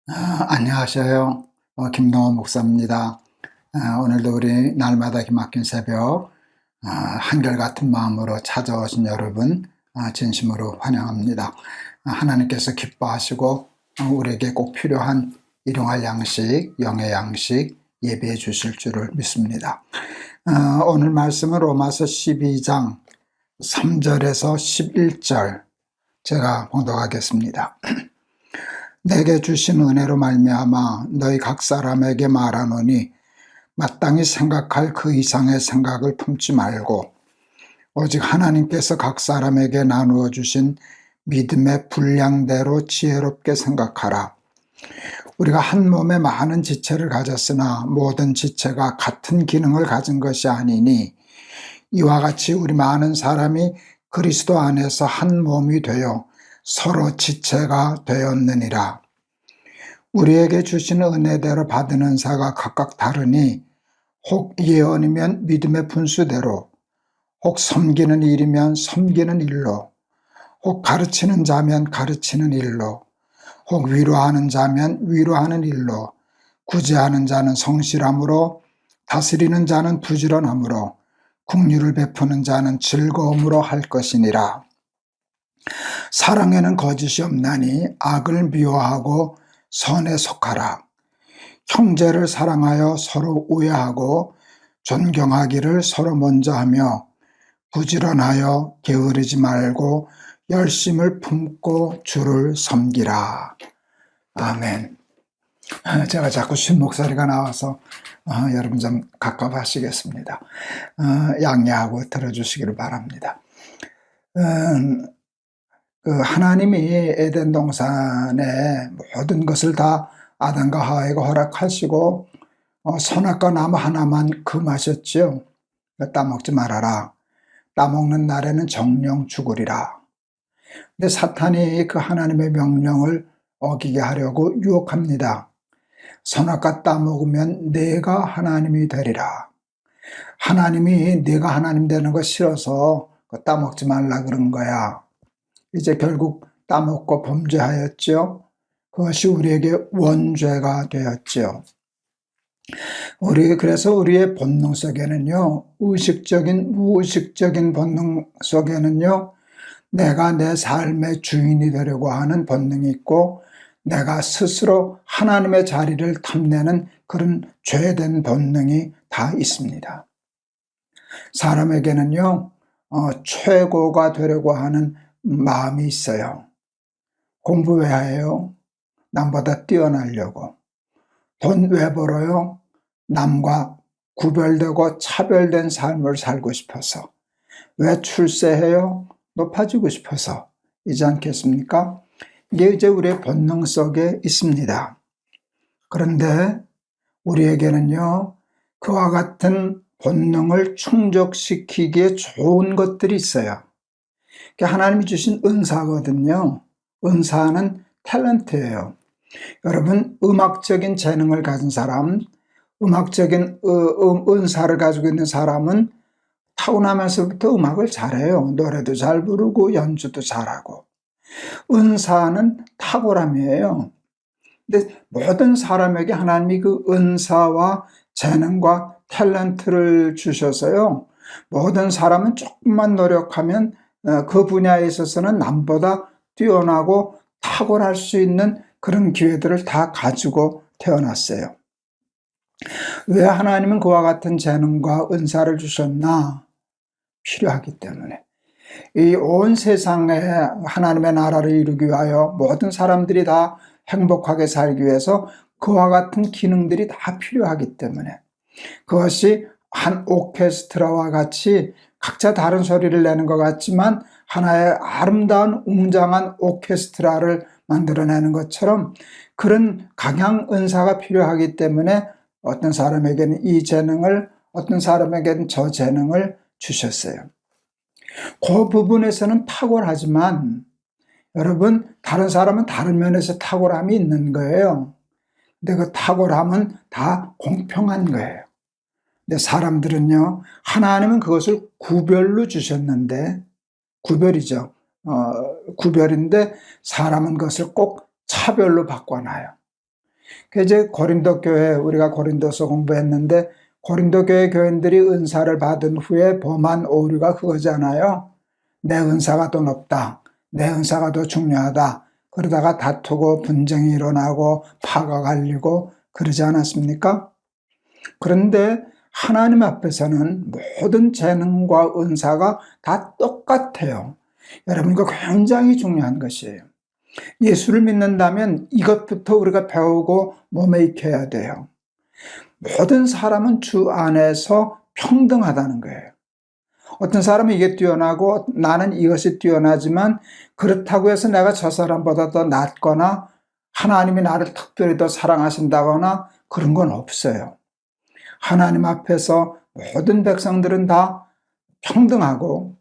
안녕하세요. 김동원 목사입니다. 오늘도 우리 날마다 기막힌 새벽 한결같은 마음으로 찾아오신 여러분 진심으로 환영합니다. 하나님께서 기뻐하시고 우리에게 꼭 필요한 일용할 양식, 영의 양식 예배해 주실 줄을 믿습니다. 오늘 말씀은 로마서 12장 3절에서 11절 제가 봉독하겠습니다. 내게 주신 은혜로 말미암아 너희 각 사람에게 말하노니 마땅히 생각할 그 이상의 생각을 품지 말고 오직 하나님께서 각 사람에게 나누어 주신 믿음의 분량대로 지혜롭게 생각하라. 우리가 한 몸에 많은 지체를 가졌으나 모든 지체가 같은 기능을 가진 것이 아니니 이와 같이 우리 많은 사람이 그리스도 안에서 한 몸이 되어 서로 지체가 되었느니라. 우리에게 주신 은혜대로 받은 은사가 각각 다르니 혹 예언이면 믿음의 분수대로, 혹 섬기는 일이면 섬기는 일로, 혹 가르치는 자면 가르치는 일로, 혹 위로하는 자면 위로하는 일로, 구제하는 자는 성실함으로, 다스리는 자는 부지런함으로, 긍휼을 베푸는 자는 즐거움으로 할 것이니라. 사랑에는 거짓이 없나니 악을 미워하고 선에 속하라. 형제를 사랑하여 서로 우애하고 존경하기를 서로 먼저 하며 부지런하여 게으르지 말고 열심을 품고 주를 섬기라. 아멘. 제가 자꾸 쉰 목소리가 나와서 여러분 좀 갑갑하시겠습니다. 양해하고 들어주시기를 바랍니다. 하나님이 에덴 동산에 모든 것을 다 아담과 하와에게 허락하시고 선악과 나무 하나만 금하셨지요. 따먹지 말아라. 따먹는 날에는 정령 죽으리라. 근데 사탄이 그 하나님의 명령을 어기게 하려고 유혹합니다. 선악과 따먹으면 내가 하나님이 되리라. 하나님이 내가 하나님 되는 거 싫어서 따먹지 말라 그런 거야. 이제 결국 따먹고 범죄하였죠. 그것이 우리에게 원죄가 되었죠. 그래서 우리의 본능 속에는요, 의식적인, 무의식적인 본능 속에는요, 내가 내 삶의 주인이 되려고 하는 본능이 있고, 내가 스스로 하나님의 자리를 탐내는 그런 죄된 본능이 다 있습니다. 사람에게는요, 최고가 되려고 하는 마음이 있어요. 공부 왜 해요? 남보다 뛰어나려고. 돈 왜 벌어요? 남과 구별되고 차별된 삶을 살고 싶어서. 왜 출세해요? 높아지고 싶어서. 이지 않겠습니까? 이게 이제 우리의 본능 속에 있습니다. 그런데 우리에게는요, 그와 같은 본능을 충족시키기에 좋은 것들이 있어요. 하나님이 주신 은사거든요. 은사는 탤런트예요. 여러분, 음악적인 재능을 가진 사람, 음악적인 은사를 가지고 있는 사람은 타고나면서부터 음악을 잘해요. 노래도 잘 부르고 연주도 잘하고. 은사는 탁월함이에요. 근데 모든 사람에게 하나님이 그 은사와 재능과 탤런트를 주셔서요, 모든 사람은 조금만 노력하면 그 분야에 있어서는 남보다 뛰어나고 탁월할 수 있는 그런 기회들을 다 가지고 태어났어요. 왜 하나님은 그와 같은 재능과 은사를 주셨나? 필요하기 때문에. 이 온 세상에 하나님의 나라를 이루기 위하여 모든 사람들이 다 행복하게 살기 위해서 그와 같은 기능들이 다 필요하기 때문에, 그것이 한 오케스트라와 같이 각자 다른 소리를 내는 것 같지만 하나의 아름다운 웅장한 오케스트라를 만들어내는 것처럼 그런 강한 은사가 필요하기 때문에 어떤 사람에게는 이 재능을, 어떤 사람에게는 저 재능을 주셨어요. 그 부분에서는 탁월하지만 여러분, 다른 사람은 다른 면에서 탁월함이 있는 거예요. 근데 그 탁월함은 다 공평한 거예요. 근데 사람들은요, 하나님은 그것을 구별로 주셨는데, 구별이죠. 구별인데 사람은 그것을 꼭 차별로 바꿔놔요. 그 이제 고린도 교회, 우리가 고린도서 공부했는데 고린도 교회 교인들이 은사를 받은 후에 범한 오류가 그거잖아요. 내 은사가 더 높다. 내 은사가 더 중요하다. 그러다가 다투고 분쟁이 일어나고 파가 갈리고 그러지 않았습니까? 그런데 하나님 앞에서는 모든 재능과 은사가 다 똑같아요. 여러분, 이거 굉장히 중요한 것이에요. 예수를 믿는다면 이것부터 우리가 배우고 몸에 익혀야 돼요. 모든 사람은 주 안에서 평등하다는 거예요. 어떤 사람은 이게 뛰어나고 나는 이것이 뛰어나지만 그렇다고 해서 내가 저 사람보다 더 낫거나 하나님이 나를 특별히 더 사랑하신다거나 그런 건 없어요. 하나님 앞에서 모든 백성들은 다 평등하고,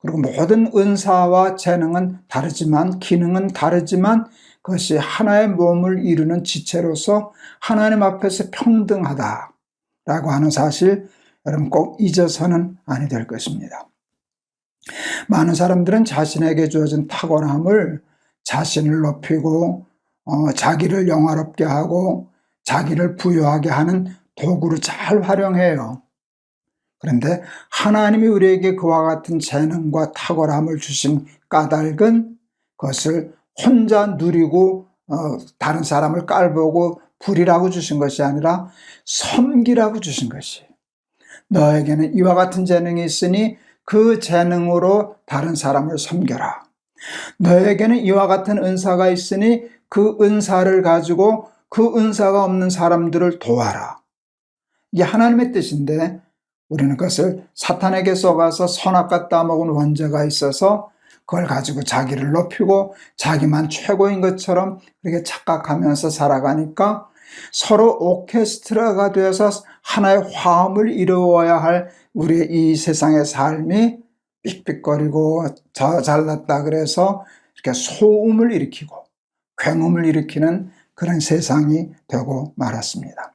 그리고 모든 은사와 재능은 다르지만, 기능은 다르지만 그것이 하나의 몸을 이루는 지체로서 하나님 앞에서 평등하다라고 하는 사실, 여러분 꼭 잊어서는 아니 될 것입니다. 많은 사람들은 자신에게 주어진 탁월함을 자신을 높이고 자기를 영화롭게 하고 자기를 부유하게 하는 도구로 잘 활용해요. 그런데 하나님이 우리에게 그와 같은 재능과 탁월함을 주신 까닭은 그것을 혼자 누리고 다른 사람을 깔보고 부리라고 주신 것이 아니라 섬기라고 주신 것이에요. 너에게는 이와 같은 재능이 있으니 그 재능으로 다른 사람을 섬겨라. 너에게는 이와 같은 은사가 있으니 그 은사를 가지고 그 은사가 없는 사람들을 도와라. 이게 하나님의 뜻인데 우리는 그것을 사탄에게 쏘가서 선악과 따먹은 원죄가 있어서 그걸 가지고 자기를 높이고 자기만 최고인 것처럼 그렇게 착각하면서 살아가니까 서로 오케스트라가 되어서 하나의 화음을 이루어야 할 우리의 이 세상의 삶이 삑삑거리고 저 잘났다 그래서 이렇게 소음을 일으키고 굉음을 일으키는 그런 세상이 되고 말았습니다.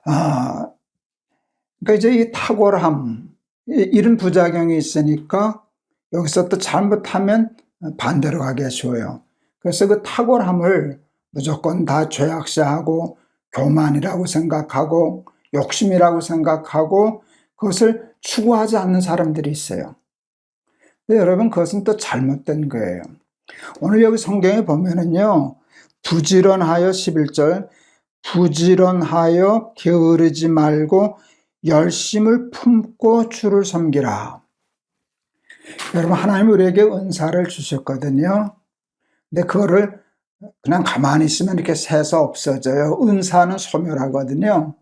그러니까 이제 이 탁월함, 이런 부작용이 있으니까 여기서 또 잘못하면 반대로 가기가 쉬워요. 그래서 그 탁월함을 무조건 다 죄악시하고 교만이라고 생각하고 욕심이라고 생각하고 그것을 추구하지 않는 사람들이 있어요. 근데 여러분, 그것은 또 잘못된 거예요. 오늘 여기 성경에 보면은요, 부지런하여 11절, 부지런하여 게으르지 말고 열심을 품고 주를 섬기라. 여러분, 하나님이 우리에게 은사를 주셨거든요. 근데 그거를 그냥 가만히 있으면 이렇게 새서 없어져요. 은사는 소멸하거든요.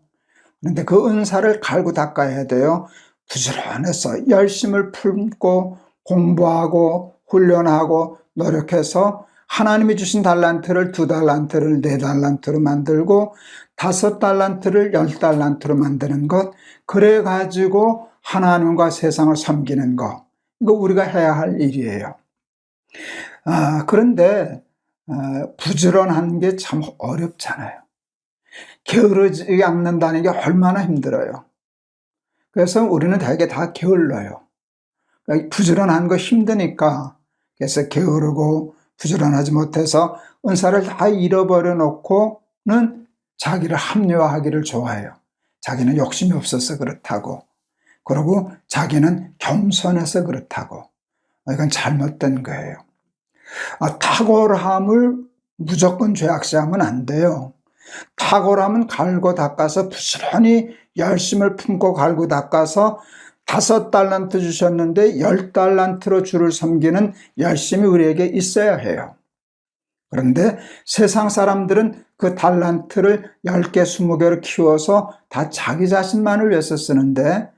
그런데 그 은사를 갈고 닦아야 돼요. 부지런해서 열심을 품고 공부하고 훈련하고 노력해서 하나님이 주신 달란트를 2달란트를 4달란트로 만들고 5달란트를 10달란트로 만드는 것, 그래 가지고 하나님과 세상을 섬기는 것, 이거 우리가 해야 할 일이에요. 그런데 부지런한 게 참 어렵잖아요. 게으르지 않는다는 게 얼마나 힘들어요. 그래서 우리는 대개 다 게을러요. 부지런한 거 힘드니까, 그래서 게으르고 부지런하지 못해서 은사를 다 잃어버려 놓고는 자기를 합리화하기를 좋아해요. 자기는 욕심이 없어서 그렇다고, 그리고 자기는 겸손해서 그렇다고. 이건 잘못된 거예요. 탁월함을 무조건 죄악시하면 안 돼요. 탁월함은 갈고 닦아서 부지런히 열심을 품고 갈고 닦아서 5달란트 주셨는데 10달란트로 주를 섬기는 열심이 우리에게 있어야 해요. 그런데 세상 사람들은 그 달란트를 10개, 20개로 키워서 다 자기 자신만을 위해서 쓰는데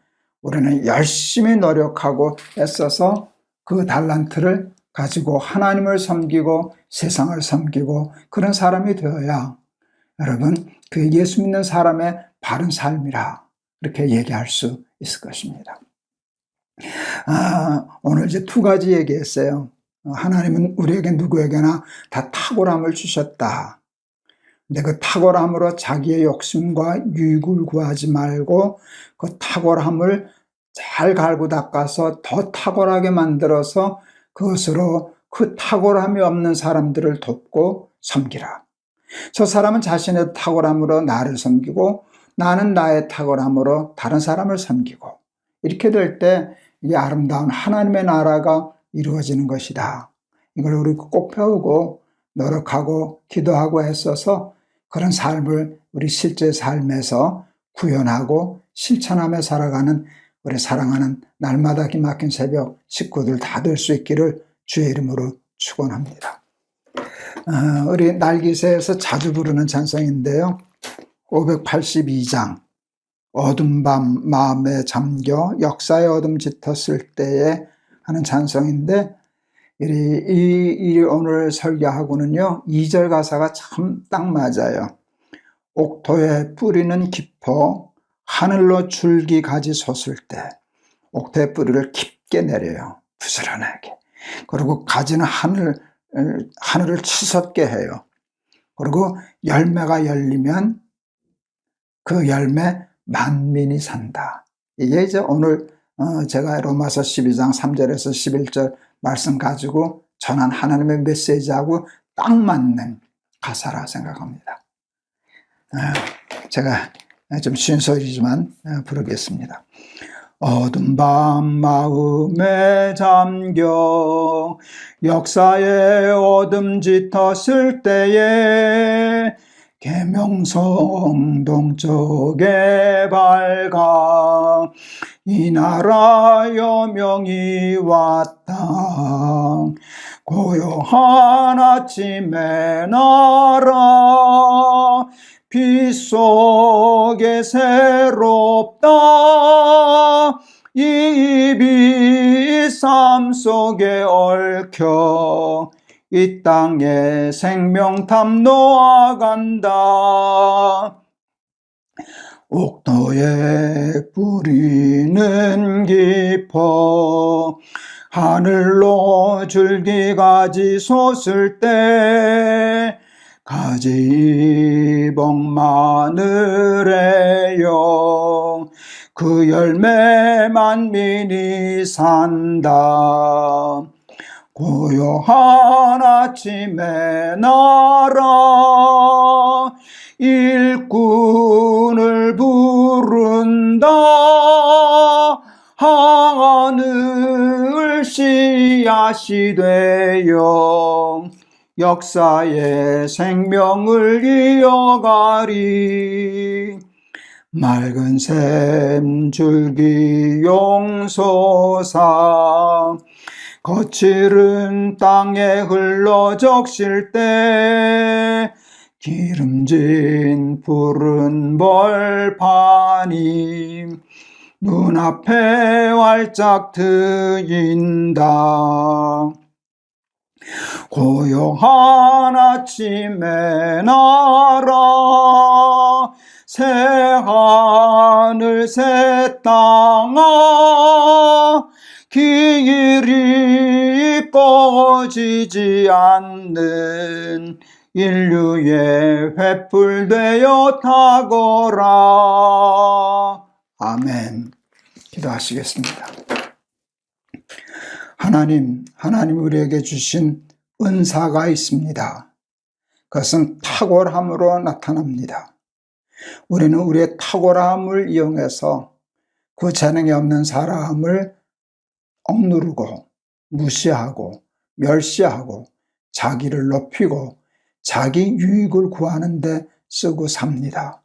우리는 열심히 노력하고 애써서 그 달란트를 가지고 하나님을 섬기고 세상을 섬기고 그런 사람이 되어야, 여러분, 그 예수 믿는 사람의 바른 삶이라 그렇게 얘기할 수 있을 것입니다. 오늘 이제 2가지 얘기했어요. 하나님은 우리에게 누구에게나 다 탁월함을 주셨다. 근데 그 탁월함으로 자기의 욕심과 유익을 구하지 말고 그 탁월함을 잘 갈고 닦아서 더 탁월하게 만들어서 그것으로 그 탁월함이 없는 사람들을 돕고 섬기라. 저 사람은 자신의 탁월함으로 나를 섬기고 나는 나의 탁월함으로 다른 사람을 섬기고, 이렇게 될 때 이게 아름다운 하나님의 나라가 이루어지는 것이다. 이걸 우리 꼭 배우고 노력하고 기도하고 애써서 그런 삶을 우리 실제 삶에서 구현하고 실천하며 살아가는 우리 사랑하는 날마다 기막힌 새벽 식구들 다 될 수 있기를 주의 이름으로 축원합니다. 우리 날기새에서 자주 부르는 찬송인데요, 582장 어둠 밤 마음에 잠겨 역사의 어둠 짙었을 때에 하는 찬송인데, 이 오늘 설교하고는요 2절 가사가 참 딱 맞아요. 옥토의 뿌리는 깊어 하늘로 줄기 가지 솟을 때 옥토의 뿌리를 깊게 내려요. 부스런하게. 그리고 가지는 하늘을 치솟게 해요. 그리고 열매가 열리면 그 열매 만민이 산다. 이게 이제 오늘 제가 로마서 12장 3절에서 11절 말씀 가지고 전한 하나님의 메시지하고 딱 맞는 가사라 생각합니다. 제가 좀 쉬운 소리지만 부르겠습니다. 어둠 밤 마음에 잠겨 역사의 어둠 짙었을 때에 계명성 동쪽에 밝아 이 나라 여명이 왔다. 고요한 아침의 나라 빛 속에 새롭다. 이 빛 삶 속에 얽혀 이 땅에 생명탐 놓아간다. 옥토의 뿌리는 깊어 하늘로 줄기가지 솟을 때 가지 복 마늘에요 그 열매 만민이 산다. 고요한 아침의 나라 일꾼을 부른다. 하늘 씨앗이 되어 역사의 생명을 이어가리. 맑은 샘 줄기 용솟아 거칠은 땅에 흘러 적실 때 기름진 푸른 벌판이 눈앞에 활짝 트인다. 고요한 아침의 나라 새 하늘 새 땅아 길이 꺼지지 않는 인류의 횃불 되어 타거라. 아멘. 기도하시겠습니다. 하나님 우리에게 주신 은사가 있습니다. 그것은 탁월함으로 나타납니다. 우리는 우리의 탁월함을 이용해서 그 재능이 없는 사람을 억누르고 무시하고 멸시하고 자기를 높이고 자기 유익을 구하는 데 쓰고 삽니다.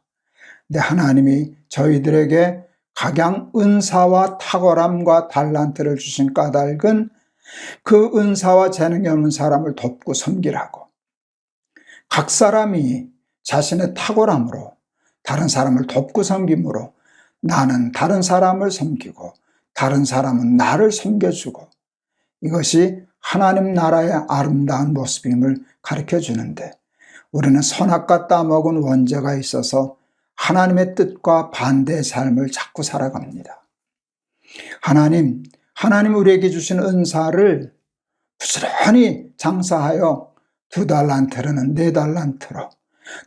근데 하나님이 저희들에게 각양 은사와 탁월함과 달란트를 주신 까닭은 그 은사와 재능이 없는 사람을 돕고 섬기라고. 각 사람이 자신의 탁월함으로 다른 사람을 돕고 섬김으로 나는 다른 사람을 섬기고 다른 사람은 나를 섬겨주고, 이것이 하나님 나라의 아름다운 모습임을 가르쳐 주는데, 우리는 선악과 따먹은 원죄가 있어서 하나님의 뜻과 반대의 삶을 자꾸 살아갑니다. 하나님 우리에게 주신 은사를 부지런히 장사하여 2달란트는 4달란트로,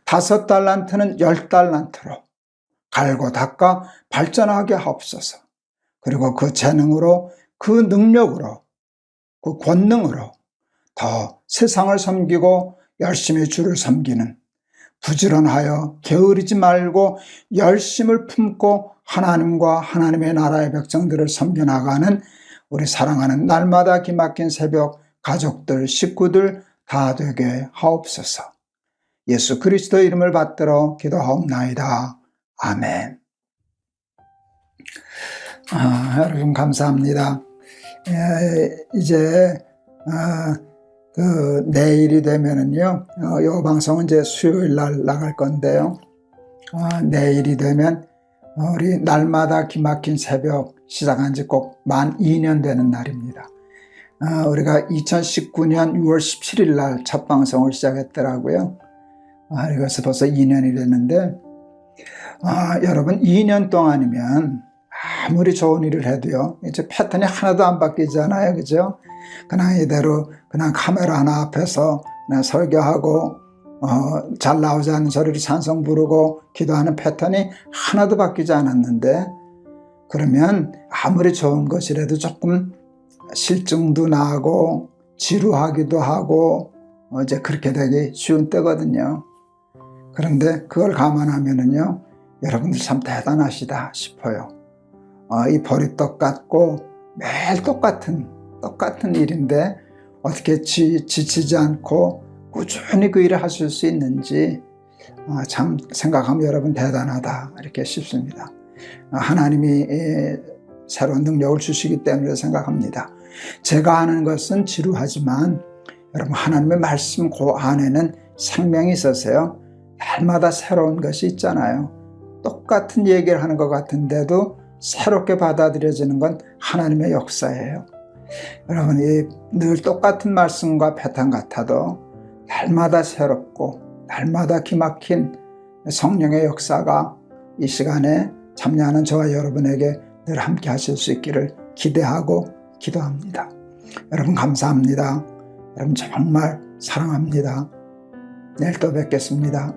5달란트는 10달란트로 갈고 닦아 발전하게 하옵소서. 그리고 그 재능으로, 그 능력으로, 그 권능으로 더 세상을 섬기고 열심히 주를 섬기는 부지런하여 게으르지 말고 열심을 품고 하나님과 하나님의 나라의 백성들을 섬겨나가는 우리 사랑하는 날마다 기막힌 새벽 가족들, 식구들 다 되게 하옵소서. 예수 그리스도의 이름을 받들어 기도하옵나이다. 아멘. 여러분 감사합니다. 이제 내일이 되면은요, 이 방송은 이제 수요일 날 나갈 건데요. 내일이 되면 우리 날마다 기막힌 새벽 시작한 지 꼭 만 2년 되는 날입니다. 우리가 2019년 6월 17일 날 첫 방송을 시작했더라고요. 이것은 벌써 2년이 됐는데, 여러분 2년 동안이면 아무리 좋은 일을 해도요, 이제 패턴이 하나도 안 바뀌잖아요. 그죠? 그냥 이대로 그냥 카메라 하나 앞에서 그냥 설교하고 잘 나오지 않는 소리로 찬송 부르고 기도하는 패턴이 하나도 바뀌지 않았는데, 그러면 아무리 좋은 것이라도 조금 실증도 나고 지루하기도 하고 이제 그렇게 되기 쉬운 때거든요. 그런데 그걸 감안하면은요, 여러분들 참 대단하시다 싶어요. 이 버릇 같고 매일 똑같은 일인데 어떻게 지치지 않고 꾸준히 그 일을 하실 수 있는지 참 생각하면 여러분 대단하다 이렇게 싶습니다. 하나님이 새로운 능력을 주시기 때문에 생각합니다. 제가 하는 것은 지루하지만 여러분 하나님의 말씀 그 안에는 생명이 있어서요, 날마다 새로운 것이 있잖아요. 똑같은 얘기를 하는 것 같은데도 새롭게 받아들여지는 건 하나님의 역사예요. 여러분이 늘 똑같은 말씀과 패턴 같아도 날마다 새롭고 날마다 기막힌 성령의 역사가 이 시간에 참여하는 저와 여러분에게 늘 함께 하실 수 있기를 기대하고 기도합니다. 여러분 감사합니다. 여러분 정말 사랑합니다. 내일 또 뵙겠습니다.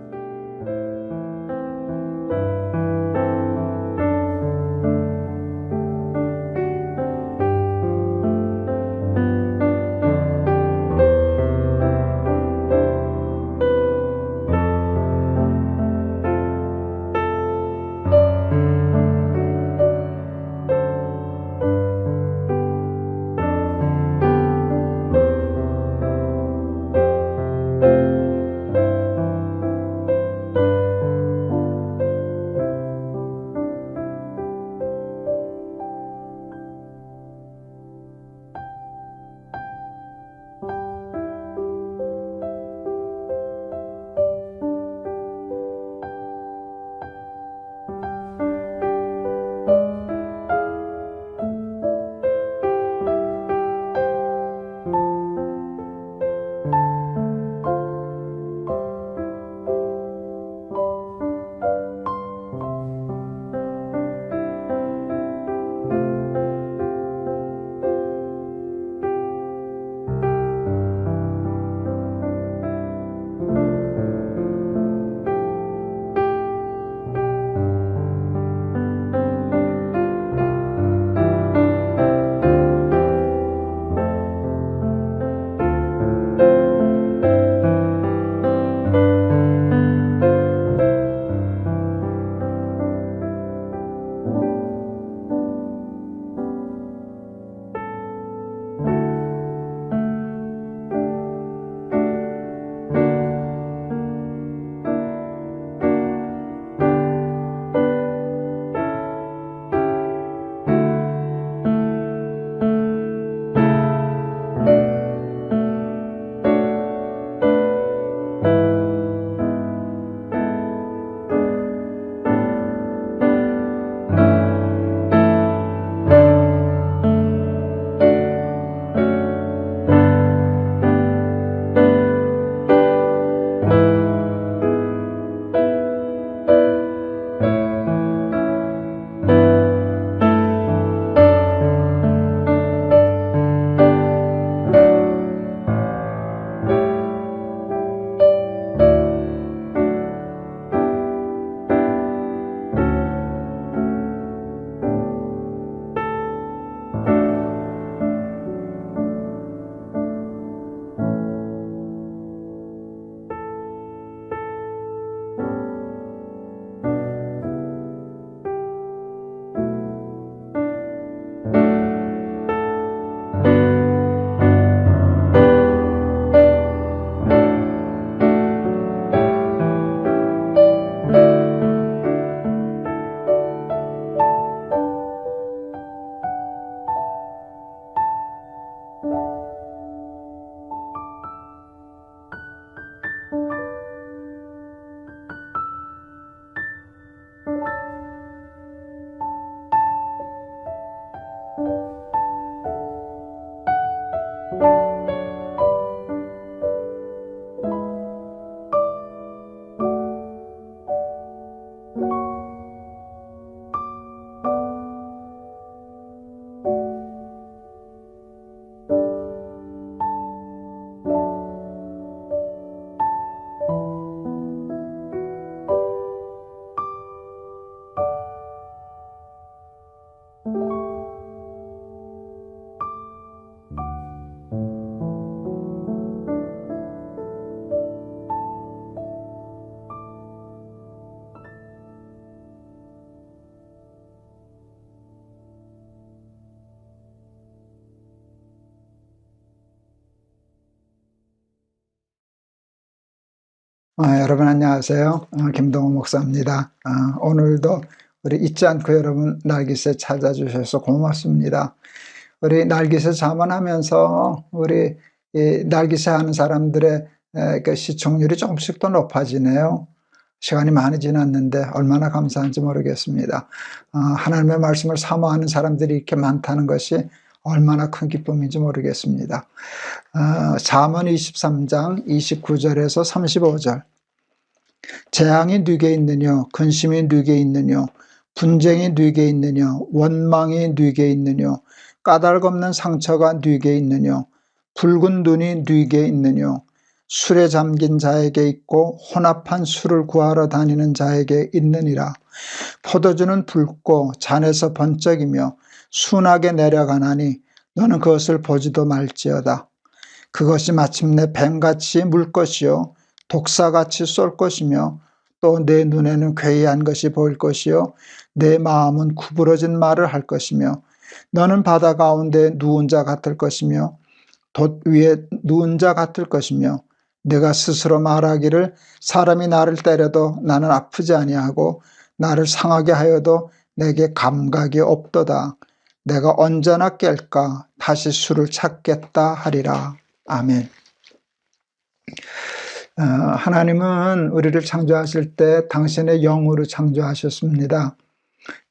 여러분 안녕하세요. 김동호 목사입니다. 오늘도 우리 잊지 않고 여러분 날기세 찾아주셔서 고맙습니다. 우리 날기세 자문하면서 우리 날기세 하는 사람들의 그 시청률이 조금씩 더 높아지네요. 시간이 많이 지났는데 얼마나 감사한지 모르겠습니다. 하나님의 말씀을 사모하는 사람들이 이렇게 많다는 것이 얼마나 큰 기쁨인지 모르겠습니다. 잠언 23장 29절에서 35절. 재앙이 네게 있느냐, 근심이 네게 있느냐, 분쟁이 네게 있느냐, 원망이 네게 있느냐, 까닭 없는 상처가 네게 있느냐, 붉은 눈이 네게 있느냐, 술에 잠긴 자에게 있고 혼합한 술을 구하러 다니는 자에게 있느니라. 포도주는 붉고 잔에서 번쩍이며 순하게 내려가나니 너는 그것을 보지도 말지어다. 그것이 마침내 뱀같이 물 것이요 독사같이 쏠 것이며 또 내 눈에는 괴이한 것이 보일 것이요 내 마음은 구부러진 말을 할 것이며 너는 바다 가운데 누운 자 같을 것이며 돛 위에 누운 자 같을 것이며 내가 스스로 말하기를 사람이 나를 때려도 나는 아프지 아니하고 나를 상하게 하여도 내게 감각이 없도다. 내가 언제나 깰까 다시 술을 찾겠다 하리라. 아멘. 하나님은 우리를 창조하실 때 당신의 영으로 창조하셨습니다.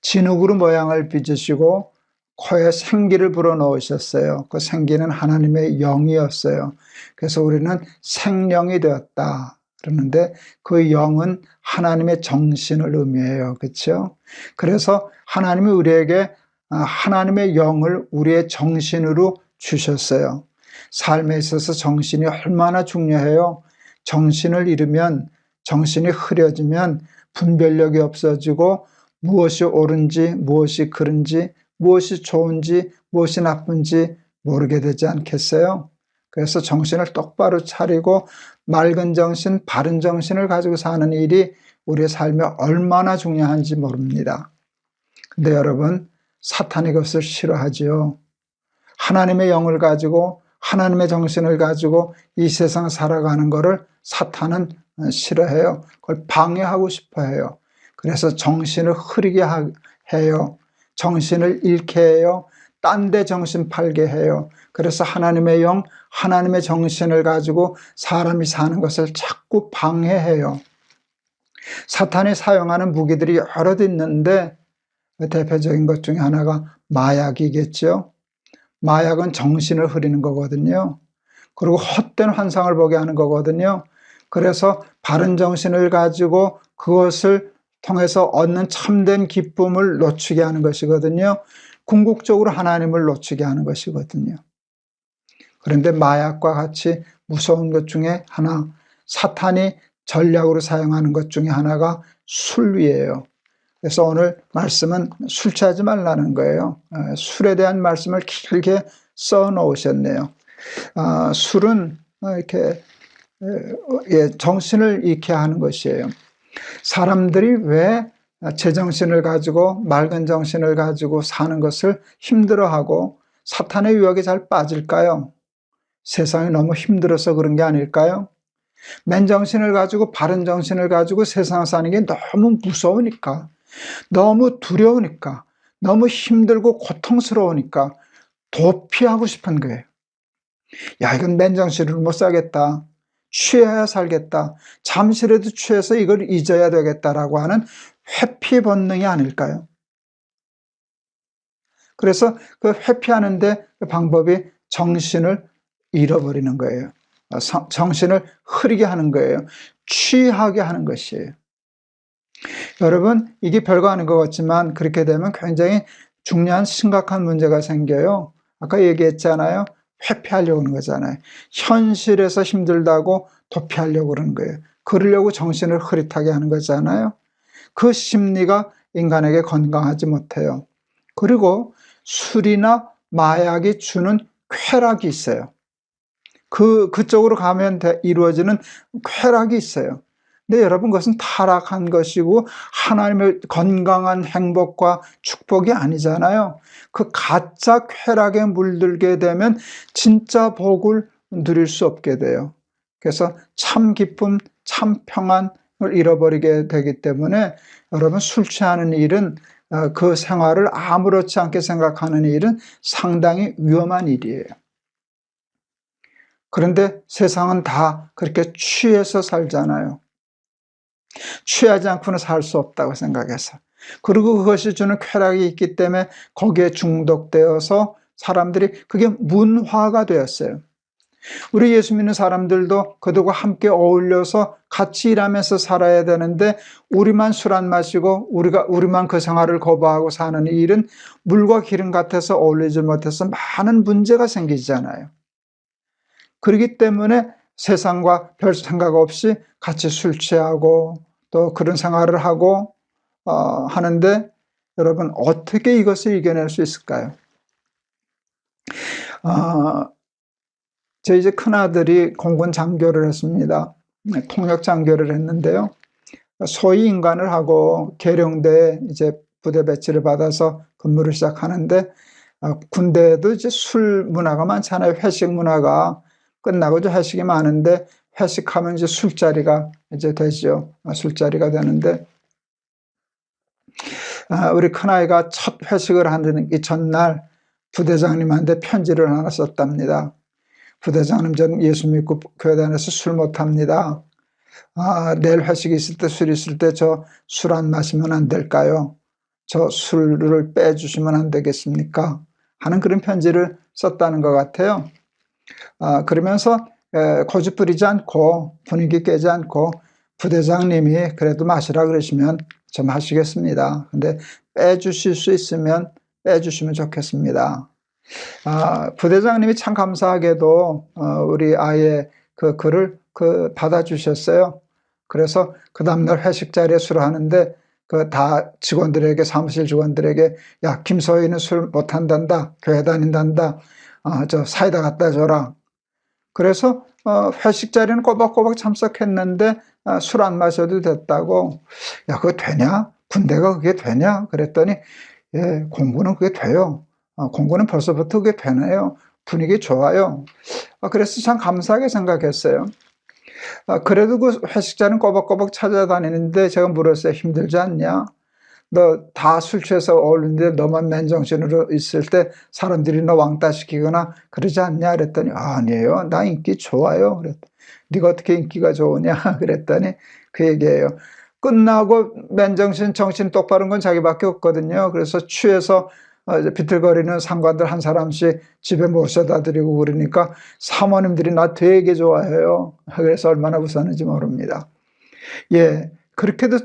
진흙으로 모양을 빚으시고 코에 생기를 불어넣으셨어요. 그 생기는 하나님의 영이었어요. 그래서 우리는 생령이 되었다 그러는데 그 영은 하나님의 정신을 의미해요. 그렇죠? 그래서 하나님이 우리에게 하나님의 영을 우리의 정신으로 주셨어요. 삶에 있어서 정신이 얼마나 중요해요. 정신을 잃으면, 정신이 흐려지면 분별력이 없어지고 무엇이 옳은지 무엇이 그른지 무엇이 좋은지 무엇이 나쁜지 모르게 되지 않겠어요? 그래서 정신을 똑바로 차리고 맑은 정신, 바른 정신을 가지고 사는 일이 우리의 삶에 얼마나 중요한지 모릅니다. 근데 여러분, 사탄이 그것을 싫어하지요. 하나님의 영을 가지고 하나님의 정신을 가지고 이 세상 살아가는 것을 사탄은 싫어해요. 그걸 방해하고 싶어 해요. 그래서 정신을 흐리게 해요. 정신을 잃게 해요. 딴 데 정신 팔게 해요. 그래서 하나님의 영, 하나님의 정신을 가지고 사람이 사는 것을 자꾸 방해해요. 사탄이 사용하는 무기들이 여러 있는데 대표적인 것 중에 하나가 마약이겠죠. 마약은 정신을 흐리는 거거든요. 그리고 헛된 환상을 보게 하는 거거든요. 그래서 바른 정신을 가지고 그것을 통해서 얻는 참된 기쁨을 놓치게 하는 것이거든요. 궁극적으로 하나님을 놓치게 하는 것이거든요. 그런데 마약과 같이 무서운 것 중에 하나, 사탄이 전략으로 사용하는 것 중에 하나가 술이에요. 그래서 오늘 말씀은 술 취하지 말라는 거예요. 술에 대한 말씀을 길게 써 놓으셨네요. 술은 이렇게 정신을 잃게 하는 것이에요. 사람들이 왜 제정신을 가지고 맑은 정신을 가지고 사는 것을 힘들어하고 사탄의 유혹에 잘 빠질까요? 세상이 너무 힘들어서 그런 게 아닐까요? 맨정신을 가지고 바른 정신을 가지고 세상 사는 게 너무 무서우니까, 너무 두려우니까, 너무 힘들고 고통스러우니까 도피하고 싶은 거예요. 야, 이건 맨정신으로 못 살겠다. 취해야 살겠다. 잠시라도 취해서 이걸 잊어야 되겠다라고 하는 회피 본능이 아닐까요? 그래서 그 회피하는데 그 방법이 정신을 잃어버리는 거예요. 정신을 흐리게 하는 거예요. 취하게 하는 것이에요. 여러분, 이게 별거 아닌 것 같지만 그렇게 되면 굉장히 중요한 심각한 문제가 생겨요. 아까 얘기했잖아요. 회피하려고 하는 거잖아요. 현실에서 힘들다고 도피하려고 그러는 거예요. 그러려고 정신을 흐릿하게 하는 거잖아요. 그 심리가 인간에게 건강하지 못해요. 그리고 술이나 마약이 주는 쾌락이 있어요. 그쪽으로 가면 이루어지는 쾌락이 있어요. 근데 여러분, 그것은 타락한 것이고 하나님의 건강한 행복과 축복이 아니잖아요. 그 가짜 쾌락에 물들게 되면 진짜 복을 누릴 수 없게 돼요. 그래서 참 기쁨, 참 평안을 잃어버리게 되기 때문에 여러분, 술 취하는 일은 그 생활을 아무렇지 않게 생각하는 일은 상당히 위험한 일이에요. 그런데 세상은 다 그렇게 취해서 살잖아요. 취하지 않고는 살 수 없다고 생각해서. 그리고 그것이 주는 쾌락이 있기 때문에 거기에 중독되어서 사람들이 그게 문화가 되었어요. 우리 예수 믿는 사람들도 그들과 함께 어울려서 같이 일하면서 살아야 되는데 우리만 술 안 마시고 우리만 그 생활을 거부하고 사는 일은 물과 기름 같아서 어울리지 못해서 많은 문제가 생기잖아요. 그렇기 때문에 세상과 별 생각 없이 같이 술 취하고 또 그런 생활을 하고 하는데 여러분, 어떻게 이것을 이겨낼 수 있을까요? 제 이제 큰아들이 공군 장교를 했습니다. 통역 장교를 했는데요. 소위 인관을 하고 계룡대에 이제 부대 배치를 받아서 근무를 시작하는데 군대에도 이제 술 문화가 많잖아요. 회식 문화가 끝나고 이제 회식이 많은데 회식하면 이제 술자리가 이제 되죠. 술자리가 되는데 우리 큰아이가 첫 회식을 하는 이 전날 부대장님한테 편지를 하나 썼답니다. 부대장님, 저는 예수 믿고 교회 다녀서 술 못합니다. 내일 회식이 있을 때, 술 있을 때 저 술 안 마시면 안 될까요? 저 술을 빼주시면 안 되겠습니까? 하는 그런 편지를 썼다는 것 같아요. 그러면서 고집 부리지 않고 분위기 깨지 않고 부대장님이 그래도 마시라 그러시면 저 마시겠습니다. 근데 빼주실 수 있으면 빼주시면 좋겠습니다. 부대장님이 참 감사하게도 우리 아이의 그 글을 받아주셨어요. 그래서 그 다음날 회식 자리에 술을 하는데 다 직원들에게, 사무실 직원들에게, 야, 김서희는 술 못한단다, 교회 다닌단다, 저 사이다 갖다 줘라. 그래서 회식 자리는 꼬박꼬박 참석했는데 술 안 마셔도 됐다고. 야, 그거 되냐? 군대가 그게 되냐? 그랬더니 예, 공부는 그게 돼요. 공부는 벌써부터 그게 되네요. 분위기 좋아요. 그래서 참 감사하게 생각했어요. 그래도 그 회식 자리는 꼬박꼬박 찾아다니는데 제가 물었어요. 힘들지 않냐? 너 다 술 취해서 어울리는데 너만 맨정신으로 있을 때 사람들이 너 왕따 시키거나 그러지 않냐? 그랬더니 아니에요. 나 인기 좋아요. 그랬더니 네가 어떻게 인기가 좋으냐? 그랬더니 그 얘기예요. 끝나고 맨정신 정신 똑바른 건 자기밖에 없거든요. 그래서 취해서 비틀거리는 상관들 한 사람씩 집에 모셔다 드리고 그러니까 사모님들이 나 되게 좋아해요. 그래서 얼마나 웃었는지 모릅니다. 예, 그렇게도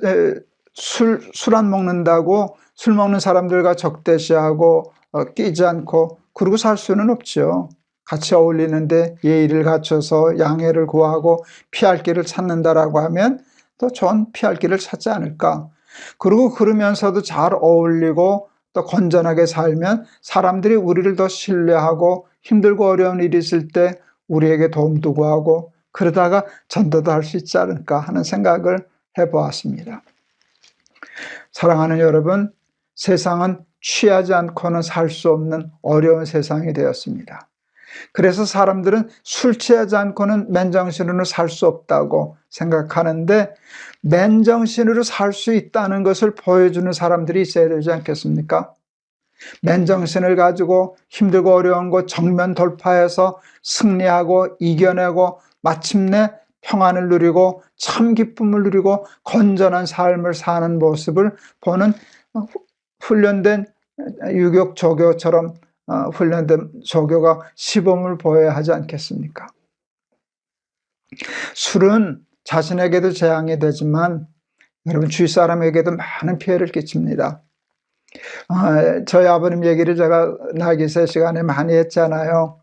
술 안 먹는다고 술 먹는 사람들과 적대시하고 끼지 않고 그러고 살 수는 없죠. 같이 어울리는데 예의를 갖춰서 양해를 구하고 피할 길을 찾는다라고 하면 또 전 피할 길을 찾지 않을까. 그리고 그러면서도 잘 어울리고 또 건전하게 살면 사람들이 우리를 더 신뢰하고 힘들고 어려운 일이 있을 때 우리에게 도움도 구하고 그러다가 전도도 할 수 있지 않을까 하는 생각을 해보았습니다. 사랑하는 여러분, 세상은 취하지 않고는 살 수 없는 어려운 세상이 되었습니다. 그래서 사람들은 술 취하지 않고는 맨정신으로 살 수 없다고 생각하는데 맨정신으로 살 수 있다는 것을 보여주는 사람들이 있어야 되지 않겠습니까? 맨정신을 가지고 힘들고 어려운 것 정면 돌파해서 승리하고 이겨내고 마침내 평안을 누리고 참 기쁨을 누리고 건전한 삶을 사는 모습을 보는 훈련된 유격 조교처럼 훈련된 조교가 시범을 보여야 하지 않겠습니까? 술은 자신에게도 재앙이 되지만 여러분 주위 사람에게도 많은 피해를 끼칩니다. 저희 아버님 얘기를 제가 나기세 시간에 많이 했잖아요.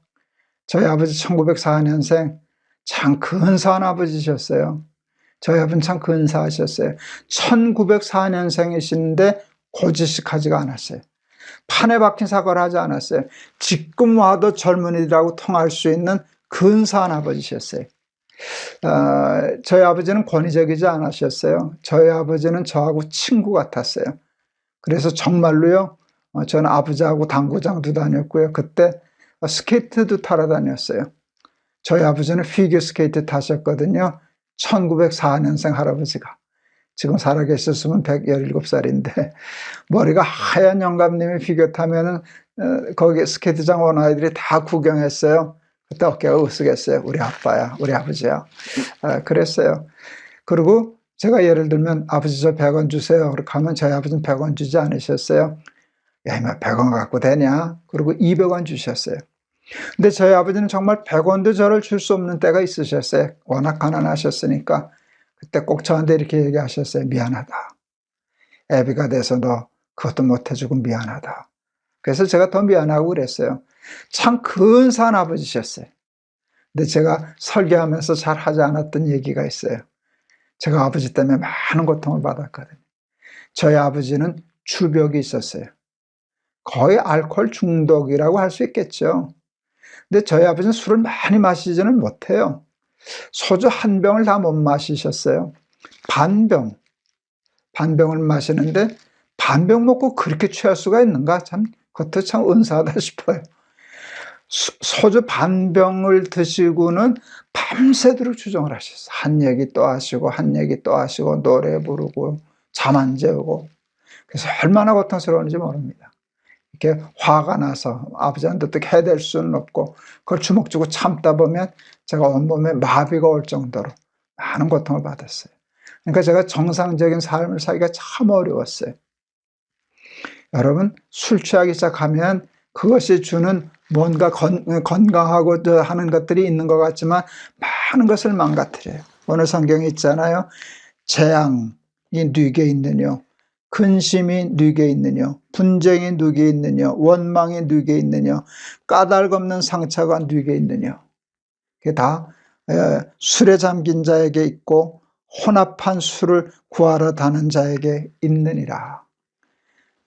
저희 아버지 1904년생 참 근사한 아버지셨어요. 저희 아버지는 참 근사하셨어요. 1904년생이신데 고지식하지가 않았어요. 판에 박힌 사과를 하지 않았어요. 지금 와도 젊은이들하고 통할 수 있는 근사한 아버지셨어요. 저희 아버지는 권위적이지 않으셨어요. 저희 아버지는 저하고 친구 같았어요. 그래서 정말로요, 저는 아버지하고 당구장도 다녔고요. 그때 스케이트도 타러 다녔어요. 저희 아버지는 피겨 스케이트 타셨거든요. 1904년생 할아버지가 지금 살아계셨으면 117살인데 머리가 하얀 영감님이 비교 타면은 거기 스케이트장 온 아이들이 다 구경했어요. 그때 어깨가 으쓱했어요. 우리 아빠야, 우리 아버지야. 그랬어요. 그리고 제가 예를 들면 아버지 저 100원 주세요. 그렇게 하면 저희 아버지는 100원 주지 않으셨어요. 야, 이마 100원 갖고 되냐? 그리고 200원 주셨어요. 근데 저희 아버지는 정말 100원도 저를 줄 수 없는 때가 있으셨어요. 워낙 가난하셨으니까. 그때 꼭 저한테 이렇게 얘기하셨어요. 미안하다. 애비가 돼서 너 그것도 못 해주고 미안하다. 그래서 제가 더 미안하고 그랬어요. 참 근사한 아버지셨어요. 근데 제가 설교하면서 잘 하지 않았던 얘기가 있어요. 제가 아버지 때문에 많은 고통을 받았거든요. 저희 아버지는 주벽이 있었어요. 거의 알코올 중독이라고 할 수 있겠죠. 근데 저희 아버지는 술을 많이 마시지는 못해요. 소주 한 병을 다 못 마시셨어요. 반병을 마시는데 반병 먹고 그렇게 취할 수가 있는가? 참 그것도 참 은사하다 싶어요. 소주 반병을 드시고는 밤새도록 주정을 하셨어요. 한 얘기 또 하시고 한 얘기 또 하시고 노래 부르고 잠 안 재우고. 그래서 얼마나 고통스러운지 모릅니다. 이렇게 화가 나서 아버지한테 어떻게 해댈 수는 없고 그걸 주먹 쥐고 참다 보면 제가 온몸에 마비가 올 정도로 많은 고통을 받았어요. 그러니까 제가 정상적인 삶을 살기가 참 어려웠어요. 여러분, 술 취하기 시작하면 그것이 주는 뭔가 건강하고 하는 것들이 있는 것 같지만 많은 것을 망가뜨려요. 오늘 성경에 있잖아요. 재앙이 네게 있느뇨, 근심이 네게 있느뇨, 분쟁이 네게 있느뇨, 원망이 네게 있느뇨, 까닭없는 상처가 네게 있느뇨. 그게 다 술에 잠긴 자에게 있고 혼합한 술을 구하러 다는 자에게 있느니라.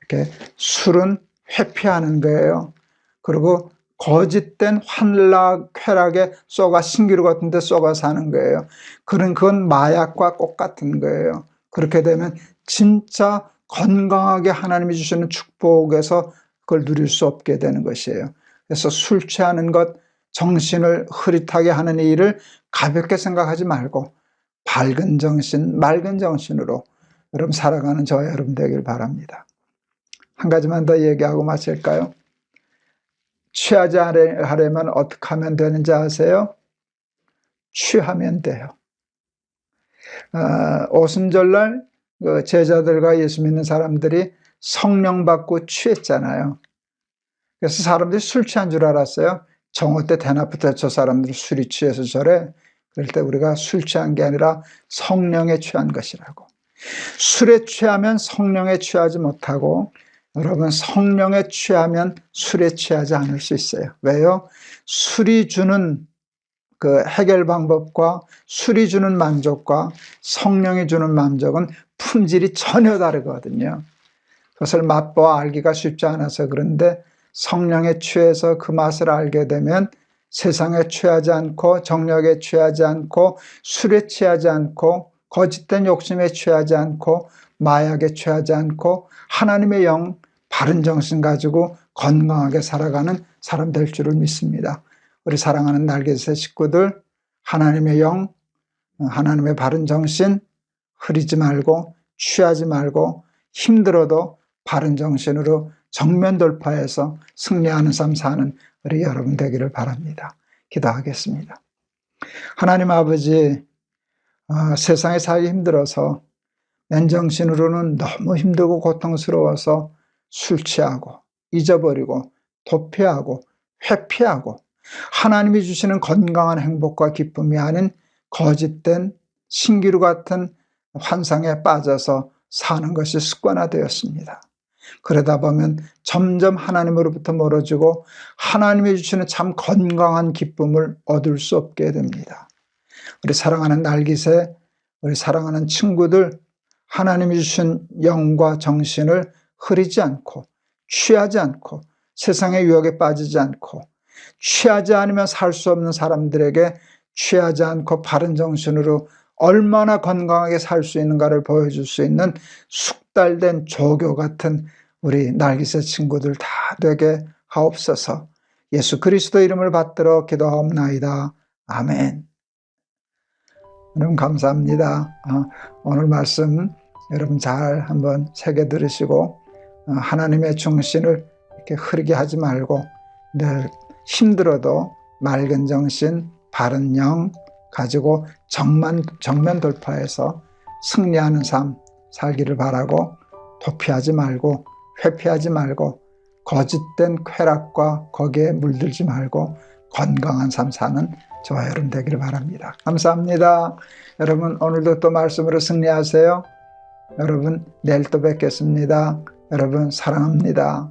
이렇게 술은 회피하는 거예요. 그리고 거짓된 환락, 쾌락에 쏘가 신기루 같은 데 쏘가 사는 거예요. 그건 마약과 똑같은 거예요. 그렇게 되면 진짜 건강하게 하나님이 주시는 축복에서 그걸 누릴 수 없게 되는 것이에요. 그래서 술 취하는 것, 정신을 흐릿하게 하는 일을 가볍게 생각하지 말고 밝은 정신, 맑은 정신으로 여러분 살아가는 저와 여러분 되길 바랍니다. 한 가지만 더 얘기하고 마칠까요? 취하지 않으려면 어떻게 하면 되는지 아세요? 취하면 돼요. 오순절날 제자들과 예수 믿는 사람들이 성령 받고 취했잖아요. 그래서 사람들이 술 취한 줄 알았어요. 정오 때 대낮부터 저 사람들이 술이 취해서 저래. 그럴 때 우리가 술 취한 게 아니라 성령에 취한 것이라고. 술에 취하면 성령에 취하지 못하고 여러분 성령에 취하면 술에 취하지 않을 수 있어요. 왜요? 술이 주는 그 해결 방법과 술이 주는 만족과 성령이 주는 만족은 품질이 전혀 다르거든요. 그것을 맛보아 알기가 쉽지 않아서 그런데 성령에 취해서 그 맛을 알게 되면 세상에 취하지 않고 정력에 취하지 않고 술에 취하지 않고 거짓된 욕심에 취하지 않고 마약에 취하지 않고 하나님의 영 바른 정신 가지고 건강하게 살아가는 사람 될 줄을 믿습니다. 우리 사랑하는 날개새 식구들, 하나님의 영, 하나님의 바른 정신 흐리지 말고 취하지 말고 힘들어도 바른 정신으로 정면 돌파해서 승리하는 삶 사는 우리 여러분 되기를 바랍니다. 기도하겠습니다. 하나님 아버지, 세상에 살기 힘들어서 맨정신으로는 너무 힘들고 고통스러워서 술 취하고 잊어버리고 도피하고 회피하고 하나님이 주시는 건강한 행복과 기쁨이 아닌 거짓된 신기루 같은 환상에 빠져서 사는 것이 습관화되었습니다. 그러다 보면 점점 하나님으로부터 멀어지고 하나님이 주시는 참 건강한 기쁨을 얻을 수 없게 됩니다. 우리 사랑하는 날기새, 우리 사랑하는 친구들, 하나님이 주신 영과 정신을 흐리지 않고 취하지 않고 세상의 유혹에 빠지지 않고 취하지 않으면 살 수 없는 사람들에게 취하지 않고 바른 정신으로 얼마나 건강하게 살 수 있는가를 보여줄 수 있는 숙달된 조교 같은 우리 날기새 친구들 다 되게 하옵소서. 예수 그리스도 이름을 받들어 기도하옵나이다. 아멘. 여러분 감사합니다. 오늘 말씀 여러분 잘 한번 새겨 들으시고 하나님의 정신을 이렇게 흐리게 하지 말고 늘 힘들어도 맑은 정신, 바른 영 가지고 정면 돌파해서 승리하는 삶 살기를 바라고, 도피하지 말고 회피하지 말고 거짓된 쾌락과 거기에 물들지 말고 건강한 삶 사는 저와 여러분 되기를 바랍니다. 감사합니다. 여러분 오늘도 또 말씀으로 승리하세요. 여러분 내일 또 뵙겠습니다. 여러분 사랑합니다.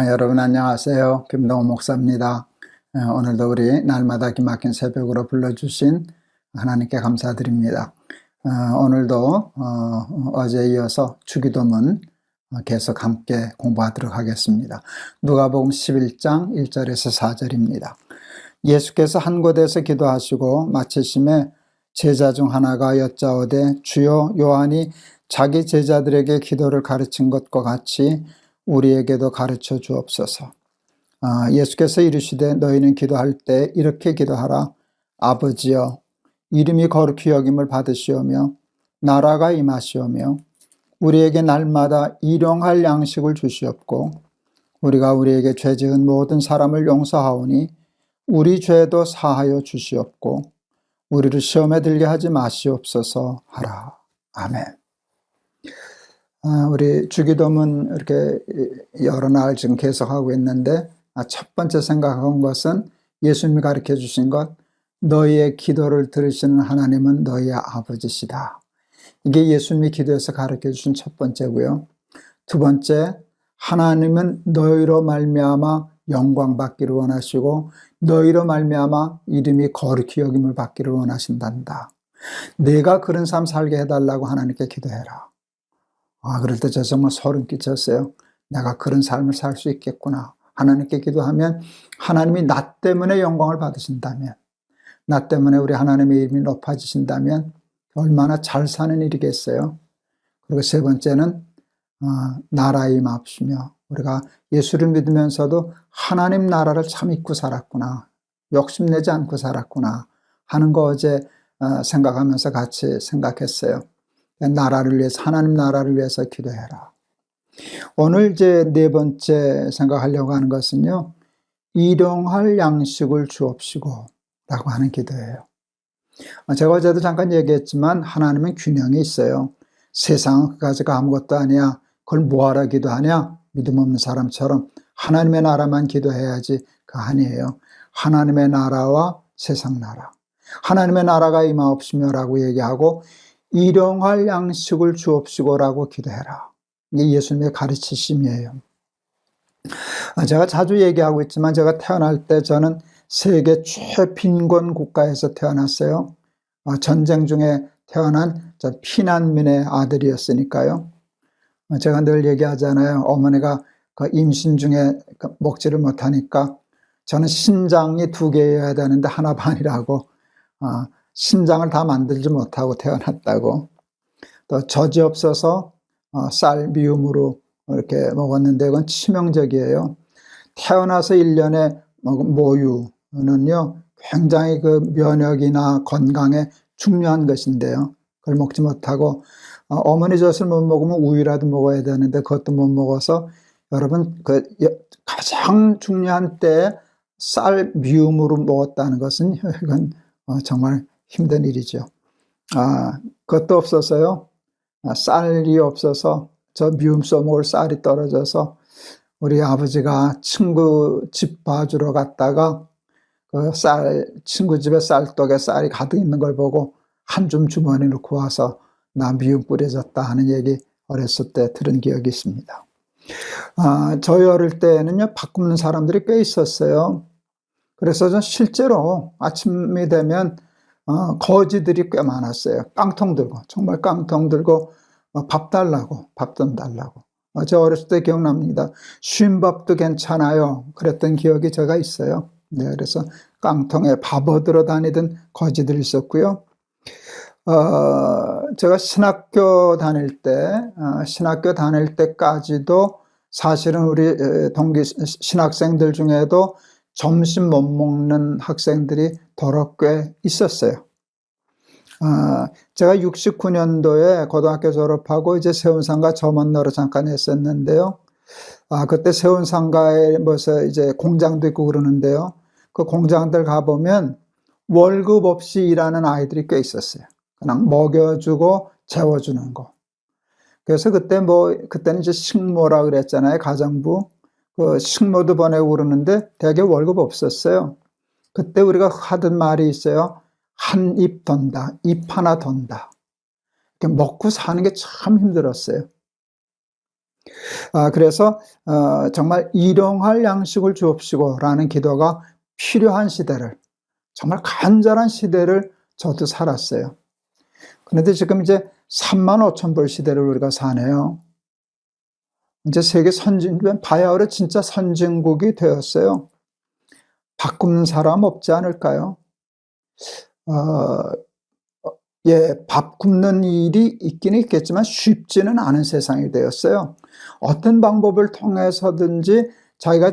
여러분 안녕하세요. 김동호 목사입니다. 오늘도 우리 날마다 기막힌 새벽으로 불러주신 하나님께 감사드립니다. 오늘도 어제에 이어서 주기도문 계속 함께 공부하도록 하겠습니다. 누가복음 11장 1절에서 4절입니다. 예수께서 한 곳에서 기도하시고 마치심에 제자 중 하나가 여짜오되 주여, 요한이 자기 제자들에게 기도를 가르친 것과 같이 우리에게도 가르쳐 주옵소서. 예수께서 이르시되 너희는 기도할 때 이렇게 기도하라. 아버지여, 이름이 거룩히 여김을 받으시오며 나라가 임하시오며 우리에게 날마다 일용할 양식을 주시옵고 우리가 우리에게 죄 지은 모든 사람을 용서하오니 우리 죄도 사하여 주시옵고 우리를 시험에 들게 하지 마시옵소서 하라. 아멘. 우리 주기도문 이렇게 여러 날 지금 계속하고 있는데 첫 번째 생각한 것은 예수님이 가르쳐 주신 것, 너희의 기도를 들으시는 하나님은 너희의 아버지시다. 이게 예수님이 기도에서 가르쳐 주신 첫 번째고요. 두 번째, 하나님은 너희로 말미암아 영광 받기를 원하시고 너희로 말미암아 이름이 거룩히 여김을 받기를 원하신단다. 내가 그런 삶 살게 해달라고 하나님께 기도해라. 그럴 때 저 정말 소름 끼쳤어요. 내가 그런 삶을 살 수 있겠구나. 하나님께 기도하면 하나님이 나 때문에 영광을 받으신다면, 나 때문에 우리 하나님의 이름이 높아지신다면 얼마나 잘 사는 일이겠어요. 그리고 세 번째는 나라에 임하시며, 우리가 예수를 믿으면서도 하나님 나라를 참 잊고 살았구나, 욕심내지 않고 살았구나 하는 거 어제 생각하면서 같이 생각했어요. 나라를 위해서, 하나님 나라를 위해서 기도해라. 오늘 이제 네 번째 생각하려고 하는 것은요, 일용할 양식을 주옵시고 라고 하는 기도예요. 제가 어제도 잠깐 얘기했지만 하나님은 균형이 있어요. 세상은 그까지가 아무것도 아니야, 그걸 뭐하러 기도하냐, 믿음 없는 사람처럼 하나님의 나라만 기도해야지. 그거 아니에요. 하나님의 나라와 세상 나라, 하나님의 나라가 임하옵시며 라고 얘기하고 일용할 양식을 주옵시고 라고 기도해라. 이게 예수님의 가르치심이에요. 제가 자주 얘기하고 있지만 제가 태어날 때 저는 세계 최빈곤 국가에서 태어났어요. 전쟁 중에 태어난 피난민의 아들이었으니까요. 제가 늘 얘기하잖아요. 어머니가 그 임신 중에 먹지를 못하니까 저는 신장이 2개여야 되는데 하나 반이라고, 신장을 다 만들지 못하고 태어났다고. 또 젖이 없어서 쌀 미음으로 이렇게 먹었는데 그건 치명적이에요. 태어나서 1년에 먹은 모유는요 굉장히 그 면역이나 건강에 중요한 것인데요, 그걸 먹지 못하고 어머니 젖을 못 먹으면 우유라도 먹어야 되는데 그것도 못 먹어서, 여러분 그 가장 중요한 때에 쌀 미음으로 먹었다는 것은 이건 정말 힘든 일이죠. 그것도 없어서요, 쌀이 없어서 저 미음 써먹을 쌀이 떨어져서 우리 아버지가 친구 집 봐주러 갔다가 그 친구 집에 쌀떡에 쌀이 가득 있는 걸 보고 한 줌 주머니에 넣고 와서 나 미음 뿌려졌다 하는 얘기 어렸을 때 들은 기억이 있습니다. 저희 어릴 때는요, 밥 굽는 사람들이 꽤 있었어요. 그래서 전 실제로 아침이 되면 거지들이 꽤 많았어요. 깡통 들고, 정말 깡통 들고 밥 달라고, 밥 좀 달라고. 저 어렸을 때 기억납니다. 쉰밥도 괜찮아요 그랬던 기억이 제가 있어요. 네, 그래서 깡통에 밥 얻으러 다니던 거지들이 있었고요. 제가 신학교 다닐 때까지도 사실은 우리 동기 신학생들 중에도 점심 못 먹는 학생들이 더러 꽤 있었어요. 제가 69년도에 고등학교 졸업하고 이제 세운상가 점원노로 잠깐 했었는데요. 그때 세운상가에 무슨 이제 공장도 있고 그러는데요. 그 공장들 가보면 월급 없이 일하는 아이들이 꽤 있었어요. 그냥 먹여주고 재워주는 거. 그래서 그때는 이제 식모라 그랬잖아요. 가정부. 그 식모도 보내고 그러는데 대개 월급 없었어요. 그때 우리가 하던 말이 있어요. 한 입 돈다, 입 하나 돈다. 이렇게 먹고 사는 게 참 힘들었어요. 그래서 정말 일용할 양식을 주옵시고 라는 기도가 필요한 시대를, 정말 간절한 시대를 저도 살았어요. 그런데 지금 이제 35,000불 시대를 우리가 사네요. 이제 세계 바야흐로 진짜 선진국이 되었어요. 밥 굽는 사람 없지 않을까요? 밥 굽는 일이 있기는 있겠지만 쉽지는 않은 세상이 되었어요. 어떤 방법을 통해서든지 자기가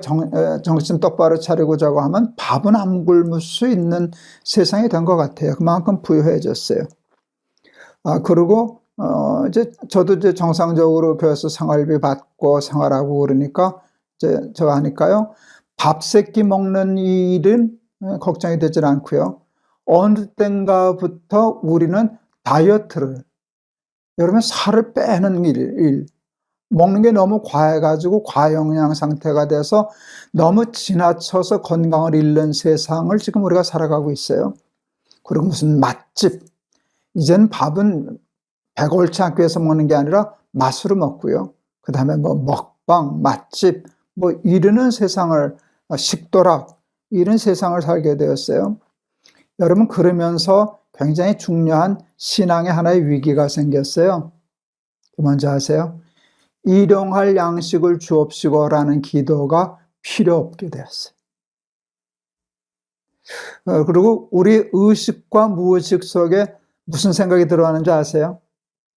정신 똑바로 차리고자고 하면 밥은 안 굶을 수 있는 세상이 된 것 같아요. 그만큼 부유해졌어요. 그리고 저도 이제 정상적으로 교회에서 생활비 받고 생활하고 그러니까 이제 제가 하니까요, 밥 세끼 먹는 일은 걱정이 되질 않고요. 어느 때인가부터 우리는 다이어트를, 여러분 살을 빼는 일, 먹는 게 너무 과해가지고 과영양 상태가 돼서 너무 지나쳐서 건강을 잃는 세상을 지금 우리가 살아가고 있어요. 그리고 무슨 맛집, 이제는 밥은 배가 옳지 않기 위해서 먹는 게 아니라 맛으로 먹고요. 그 다음에 뭐 먹방, 맛집, 뭐 이러는 세상을, 식도락, 이런 세상을 살게 되었어요. 여러분, 그러면서 굉장히 중요한 신앙의 하나의 위기가 생겼어요. 뭔지 아세요? 일용할 양식을 주옵시고라는 기도가 필요 없게 되었어요. 그리고 우리 의식과 무의식 속에 무슨 생각이 들어가는지 아세요?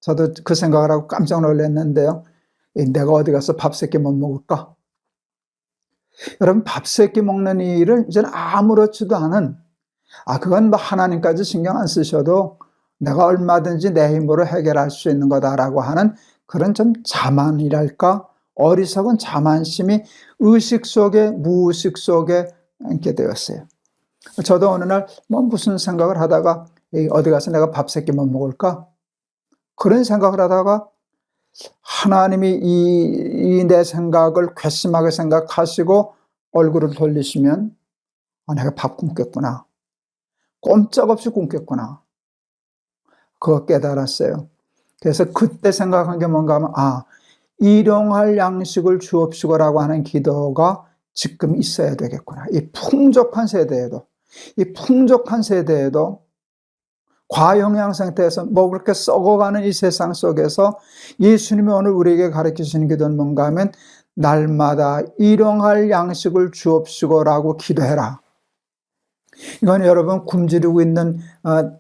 저도 그 생각을 하고 깜짝 놀랐는데요. 내가 어디 가서 밥 세 끼 못 먹을까? 여러분, 밥 세 끼 먹는 일을 이제는 아무렇지도 않은, 그건 뭐 하나님까지 신경 안 쓰셔도 내가 얼마든지 내 힘으로 해결할 수 있는 거다라고 하는 그런 좀 자만이랄까? 어리석은 자만심이 의식 속에, 무의식 속에 있게 되었어요. 저도 어느 날 무슨 생각을 하다가 어디 가서 내가 밥 세 끼 못 먹을까? 그런 생각을 하다가 하나님이 이 내 생각을 괘씸하게 생각하시고 얼굴을 돌리시면 내가 밥 굶겠구나. 꼼짝없이 굶겠구나. 그거 깨달았어요. 그래서 그때 생각한 게 뭔가 하면 일용할 양식을 주옵시고라고 하는 기도가 지금 있어야 되겠구나. 이 풍족한 세대에도 과영양 상태에서 그렇게 썩어가는 이 세상 속에서 예수님이 오늘 우리에게 가르치시는 기도는 뭔가 하면 날마다 일용할 양식을 주옵시고라고 기도해라. 이건 여러분 굶주리고 있는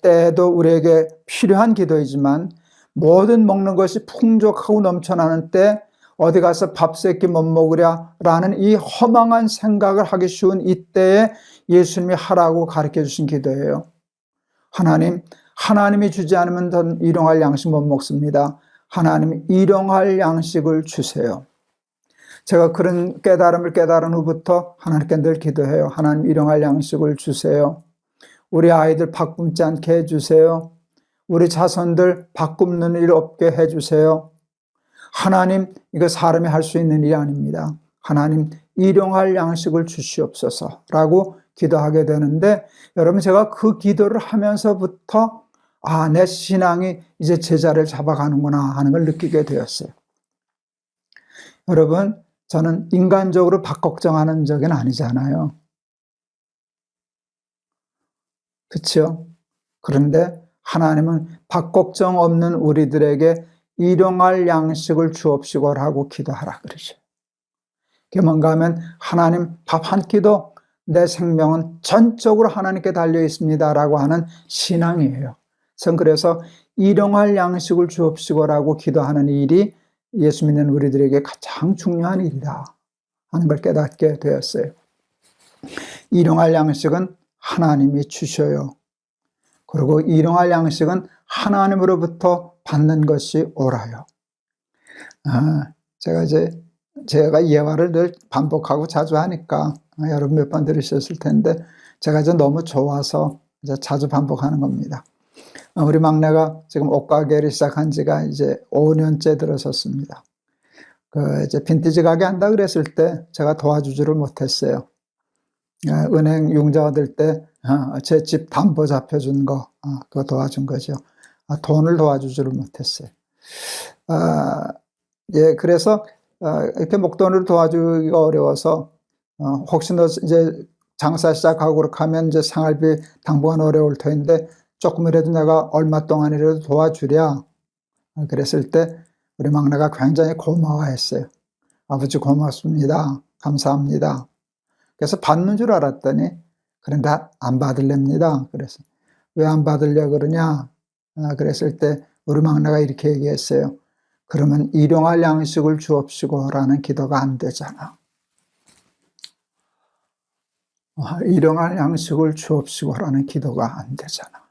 때에도 우리에게 필요한 기도이지만 모든 먹는 것이 풍족하고 넘쳐나는 때 어디 가서 밥 세 끼 못 먹으랴라는 이 허망한 생각을 하기 쉬운 이때에 예수님이 하라고 가르쳐 주신 기도예요. 하나님이 주지 않으면 전 일용할 양식 못 먹습니다. 하나님 일용할 양식을 주세요. 제가 그런 깨달음을 깨달은 후부터 하나님께 늘 기도해요. 하나님 일용할 양식을 주세요. 우리 아이들 밥 굶지 않게 해주세요. 우리 자손들 밥 굶는 일 없게 해주세요. 하나님, 이거 사람이 할 수 있는 일이 아닙니다. 하나님 일용할 양식을 주시옵소서라고 기도하게 되는데, 여러분, 제가 그 기도를 하면서부터 내 신앙이 이제 제자를 잡아가는구나 하는 걸 느끼게 되었어요. 여러분, 저는 인간적으로 밥 걱정하는 적은 아니잖아요. 그렇죠? 그런데 하나님은 밥 걱정 없는 우리들에게 일용할 양식을 주옵시고라고 기도하라 그러죠. 그게 뭔가 하면 하나님 밥 한 끼도 내 생명은 전적으로 하나님께 달려 있습니다라고 하는 신앙이에요. 전 그래서 일용할 양식을 주옵시고라고 기도하는 일이 예수 믿는 우리들에게 가장 중요한 일이다 하는 걸 깨닫게 되었어요. 일용할 양식은 하나님이 주셔요. 그리고 일용할 양식은 하나님으로부터 받는 것이 옳아요. 제가 예화를 늘 반복하고 자주 하니까 여러분 몇 번 들으셨을 텐데, 제가 이제 너무 좋아서 이제 자주 반복하는 겁니다. 우리 막내가 지금 옷가게를 시작한 지가 이제 5년째 들어섰습니다. 이제 빈티지 가게 한다 그랬을 때 제가 도와주지를 못했어요. 은행 융자 얻을 때 제 집 담보 잡혀준 거, 그거 도와준 거죠. 돈을 도와주지를 못했어요. 그래서 이렇게 목돈으로 도와주기가 어려워서 혹시 너 이제 장사 시작하고 그렇게 하면 이제 생활비 당분간 어려울 터인데 조금이라도 내가 얼마 동안이라도 도와주랴. 그랬을 때 우리 막내가 굉장히 고마워했어요. 아버지 고맙습니다. 감사합니다. 그래서 받는 줄 알았더니 그런데 안 받을랍니다. 그래서 왜 안 받으려 그러냐? 그랬을 때 우리 막내가 이렇게 얘기했어요. 그러면 일용할 양식을 주옵시고라는 기도가 안 되잖아. 일용할 양식을 주옵시고라는 기도가 안 되잖아.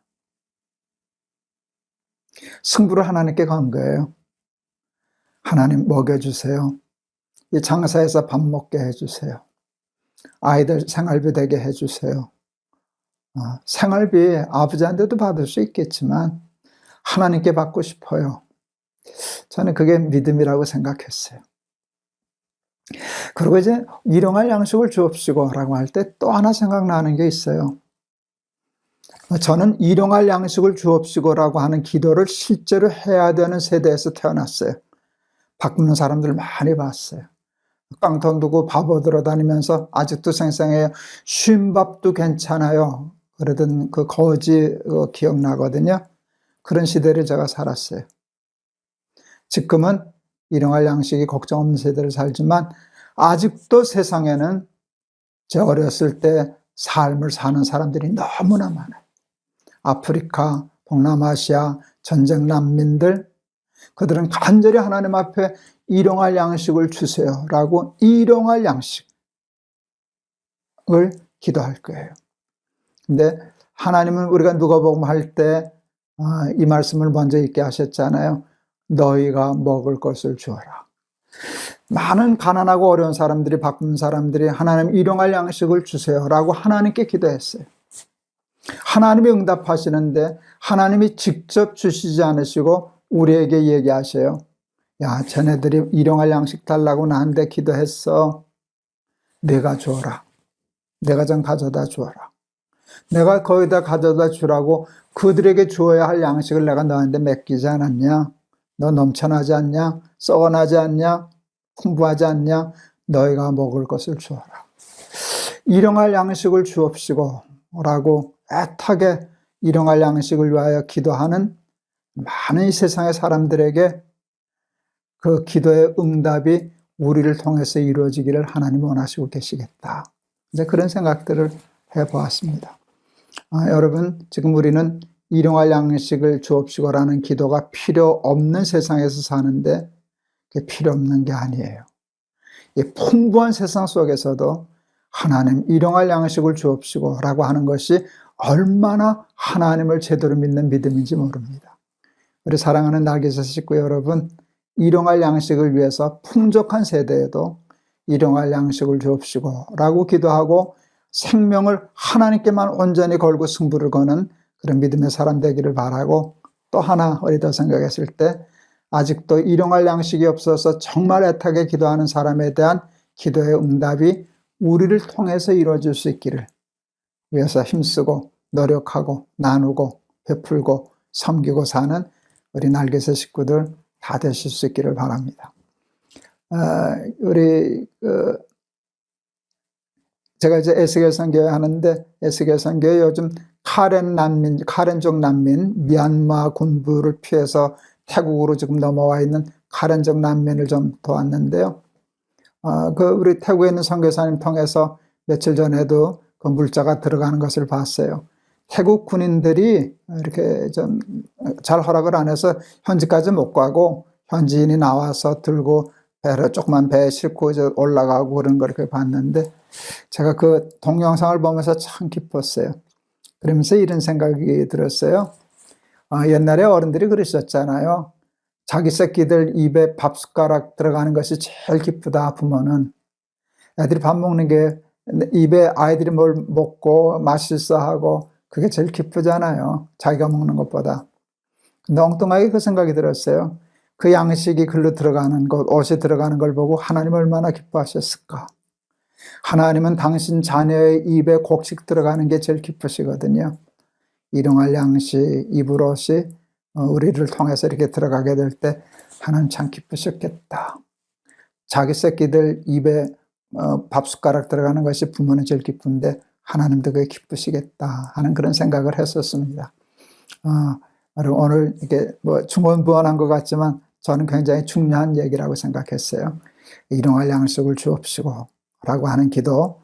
승부를 하나님께 건 거예요. 하나님 먹여주세요. 이 장사에서 밥 먹게 해주세요. 아이들 생활비 되게 해주세요. 생활비 아버지한테도 받을 수 있겠지만 하나님께 받고 싶어요. 저는 그게 믿음이라고 생각했어요. 그리고 이제 일용할 양식을 주옵시고라고 할 때 또 하나 생각나는 게 있어요. 저는 일용할 양식을 주옵시고라고 하는 기도를 실제로 해야 되는 세대에서 태어났어요. 바꾸는 사람들 많이 봤어요. 깡통 두고 밥 얻으러 다니면서 아직도 생생해요. 쉰밥도 괜찮아요. 그러던 그 거지 기억나거든요. 그런 시대를 제가 살았어요. 지금은 일용할 양식이 걱정 없는 세대를 살지만 아직도 세상에는 제 어렸을 때 삶을 사는 사람들이 너무나 많아요. 아프리카, 동남아시아, 전쟁 난민들, 그들은 간절히 하나님 앞에 일용할 양식을 주세요라고 일용할 양식을 기도할 거예요. 근데 하나님은 우리가 누가복음 할 때 이 말씀을 먼저 읽게 하셨잖아요. 너희가 먹을 것을 주어라. 많은 가난하고 어려운 사람들이, 바쁜 사람들이 하나님 일용할 양식을 주세요라고 하나님께 기도했어요. 하나님이 응답하시는데 하나님이 직접 주시지 않으시고 우리에게 얘기하셔요. 야, 쟤네들이 일용할 양식 달라고 나한테 기도했어. 내가 주어라. 내가 좀 가져다 주어라. 내가 거기다 가져다 주라고 그들에게 주어야 할 양식을 내가 너한테 맡기지 않았냐? 너 넘쳐나지 않냐? 썩어나지 않냐? 풍부하지 않냐? 너희가 먹을 것을 주어라. 일용할 양식을 주옵시고 라고 애타게 일용할 양식을 위하여 기도하는 많은 이 세상의 사람들에게 그 기도의 응답이 우리를 통해서 이루어지기를 하나님 원하시고 계시겠다. 이제 그런 생각들을 해보았습니다. 여러분, 지금 우리는 일용할 양식을 주옵시고라는 기도가 필요 없는 세상에서 사는데 그게 필요 없는 게 아니에요. 이 풍부한 세상 속에서도 하나님 일용할 양식을 주옵시고라고 하는 것이 얼마나 하나님을 제대로 믿는 믿음인지 모릅니다. 우리 사랑하는 날개새 식구 여러분, 일용할 양식을 위해서 풍족한 세대에도 일용할 양식을 주옵시고라고 기도하고 생명을 하나님께만 온전히 걸고 승부를 거는 그런 믿음의 사람 되기를 바라고, 또 하나 우리가 생각했을 때 아직도 일용할 양식이 없어서 정말 애타게 기도하는 사람에 대한 기도의 응답이 우리를 통해서 이루어질 수 있기를 위해서 힘쓰고 노력하고 나누고 베풀고 섬기고 사는 우리 날개새 식구들 다 되실 수 있기를 바랍니다. 제가 이제 에스겔 선교회 하는데, 에스겔 선교회 요즘 카렌족 난민, 미얀마 군부를 피해서 태국으로 지금 넘어와 있는 카렌족 난민을 좀 도왔는데요. 우리 태국에 있는 선교사님 통해서 며칠 전에도 그 물자가 들어가는 것을 봤어요. 태국 군인들이 이렇게 좀 잘 허락을 안 해서 현지까지 못 가고 현지인이 나와서 들고 조그만 배에 싣고 이제 올라가고 그런 걸 이렇게 봤는데, 제가 그 동영상을 보면서 참 기뻤어요. 그러면서 이런 생각이 들었어요. 옛날에 어른들이 그러셨잖아요. 자기 새끼들 입에 밥 숟가락 들어가는 것이 제일 기쁘다. 부모는 애들이 밥 먹는 게 입에 아이들이 뭘 먹고 맛있어 하고 그게 제일 기쁘잖아요. 자기가 먹는 것보다. 근데 엉뚱하게 그 생각이 들었어요. 그 양식이 글로 들어가는 것, 옷에 들어가는 걸 보고 하나님 얼마나 기뻐하셨을까. 하나님은 당신 자녀의 입에 곡식 들어가는 게 제일 기쁘시거든요. 일용할 양식, 입을 옷이 우리를 통해서 이렇게 들어가게 될 때 하나님 참 기쁘셨겠다. 자기 새끼들 입에 밥 숟가락 들어가는 것이 부모는 제일 기쁜데 하나님도 그게 기쁘시겠다 하는 그런 생각을 했었습니다. 오늘 이게 뭐 중언부언한 것 같지만 저는 굉장히 중요한 얘기라고 생각했어요. 일용할 양식을 주옵시고 라고 하는 기도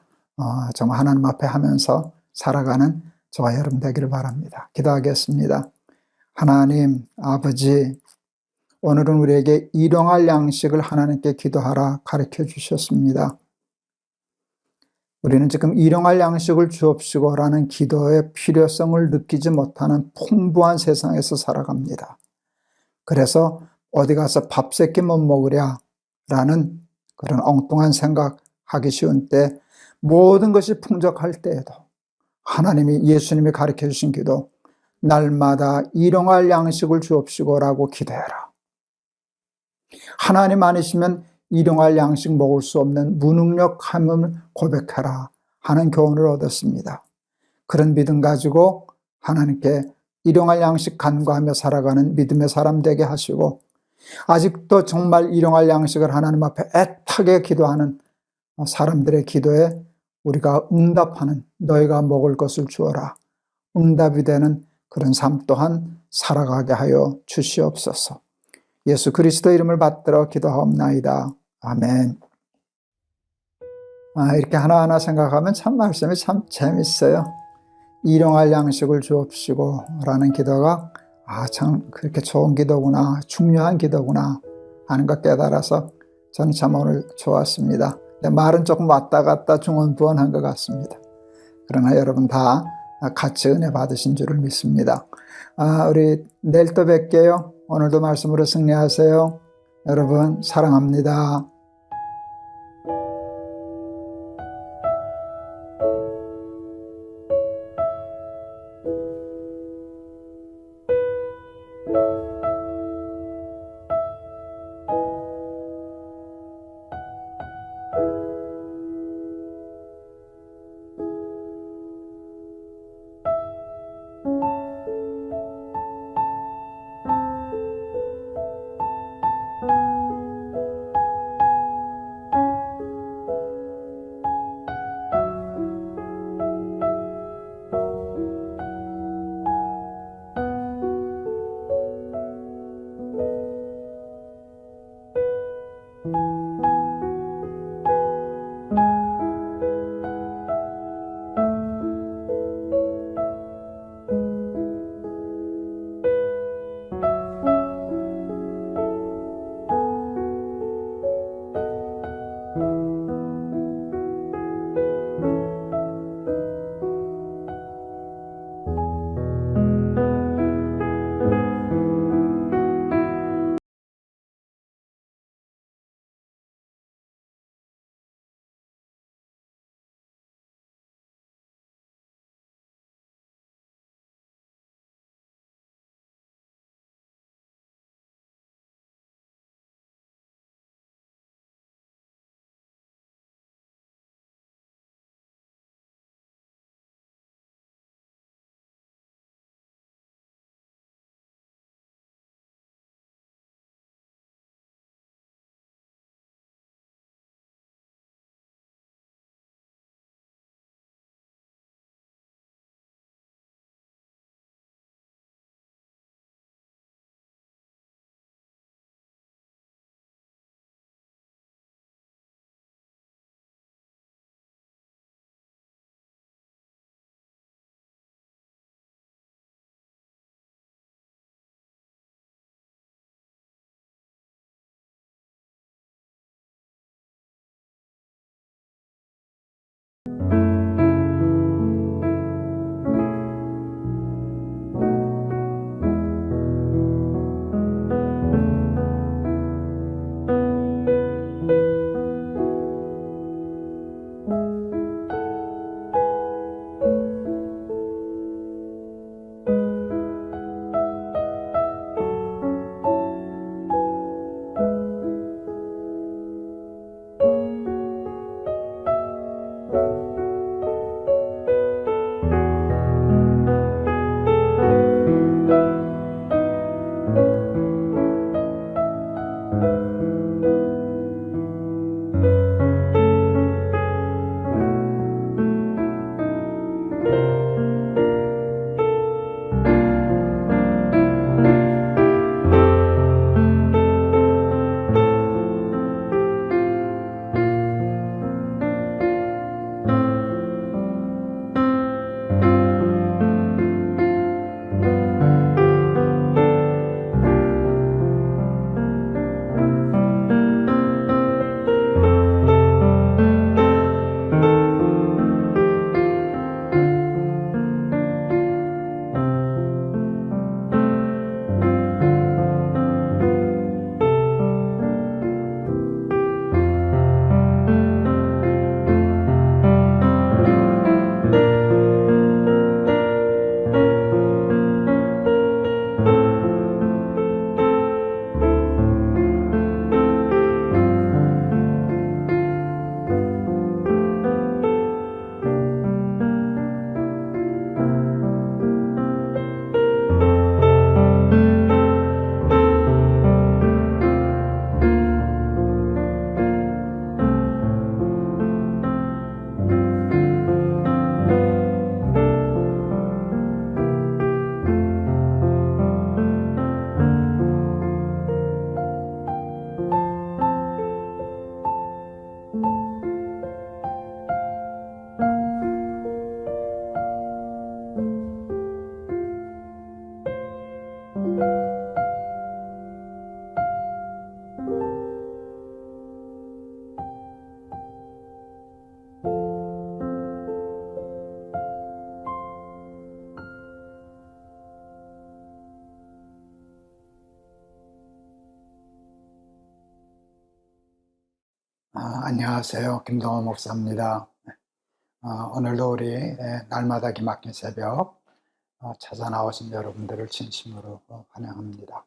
정말 하나님 앞에 하면서 살아가는 저와 여러분 되기를 바랍니다. 기도하겠습니다. 하나님 아버지, 오늘은 우리에게 일용할 양식을 하나님께 기도하라 가르쳐 주셨습니다. 우리는 지금 일용할 양식을 주옵시고라는 기도의 필요성을 느끼지 못하는 풍부한 세상에서 살아갑니다. 그래서 어디 가서 밥 새끼 못 먹으랴 라는 그런 엉뚱한 생각하기 쉬운 때, 모든 것이 풍족할 때에도 예수님이 가르쳐 주신 기도, 날마다 일용할 양식을 주옵시고라고 기도해라. 하나님 아니시면 일용할 양식 먹을 수 없는 무능력함을 고백해라 하는 교훈을 얻었습니다. 그런 믿음 가지고 하나님께 일용할 양식 간구하며 살아가는 믿음의 사람 되게 하시고, 아직도 정말 일용할 양식을 하나님 앞에 애타게 기도하는 사람들의 기도에 우리가 응답하는, 너희가 먹을 것을 주어라, 응답이 되는 그런 삶 또한 살아가게 하여 주시옵소서. 예수 그리스도 이름을 받들어 기도하옵나이다. 아멘. 이렇게 하나하나 생각하면 참 말씀이 참 재밌어요. 일용할 양식을 주옵시고 라는 기도가 참 그렇게 좋은 기도구나, 중요한 기도구나 하는 것 깨달아서 저는 참 오늘 좋았습니다. 말은 조금 왔다 갔다 중언부언한 것 같습니다. 그러나 여러분 다 같이 은혜 받으신 줄을 믿습니다. 우리 내일 또 뵐게요. 오늘도 말씀으로 승리하세요. 여러분 사랑합니다. 안녕하세요. 김동호 목사입니다. 오늘도 우리 날마다 기막힌 새벽 찾아 나오신 여러분들을 진심으로 환영합니다.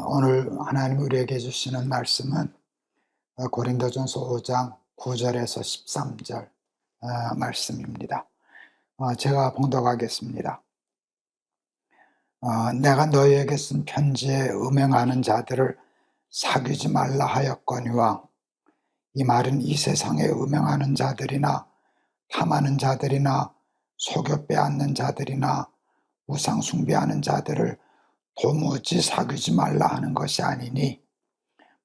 오늘 하나님 우리에게 주시는 말씀은 고린도전서 5장 9절에서 13절 말씀입니다. 제가 봉독하겠습니다. 내가 너희에게 쓴 편지에 음행하는 자들을 사귀지 말라 하였거니와, 이 말은 이 세상에 음행하는 자들이나 탐하는 자들이나 속여 빼앗는 자들이나 우상 숭배하는 자들을 도무지 사귀지 말라 하는 것이 아니니,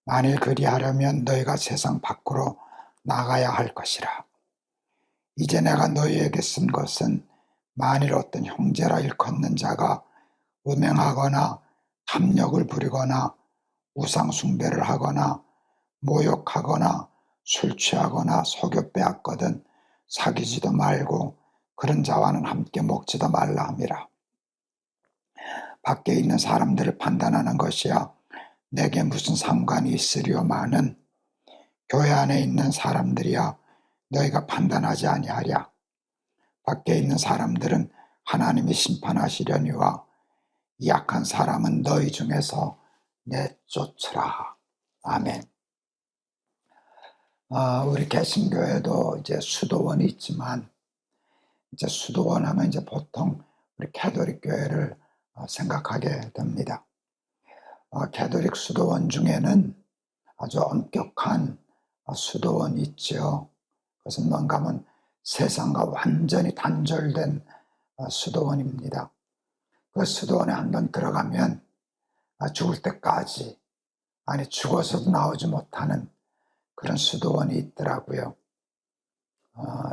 만일 그리하려면 너희가 세상 밖으로 나가야 할 것이라. 이제 내가 너희에게 쓴 것은 만일 어떤 형제라 일컫는 자가 음행하거나 탐욕을 부리거나 우상 숭배를 하거나 모욕하거나 술 취하거나 속여 빼앗거든 사귀지도 말고 그런 자와는 함께 먹지도 말라 함이라. 밖에 있는 사람들을 판단하는 것이야 내게 무슨 상관이 있으리요마는, 교회 안에 있는 사람들이야 너희가 판단하지 아니하랴. 밖에 있는 사람들은 하나님이 심판하시려니와 이 약한 사람은 너희 중에서 내쫓으라. 아멘. 우리 개신교에도 이제 수도원이 있지만, 이제 수도원 하면 이제 보통 우리 캐톨릭 교회를 생각하게 됩니다. 캐톨릭 수도원 중에는 아주 엄격한 수도원이 있죠. 그것은 뭔가 하면 세상과 완전히 단절된 수도원입니다. 그 수도원에 한번 들어가면 죽을 때까지, 아니 죽어서도 나오지 못하는 그런 수도원이 있더라고요.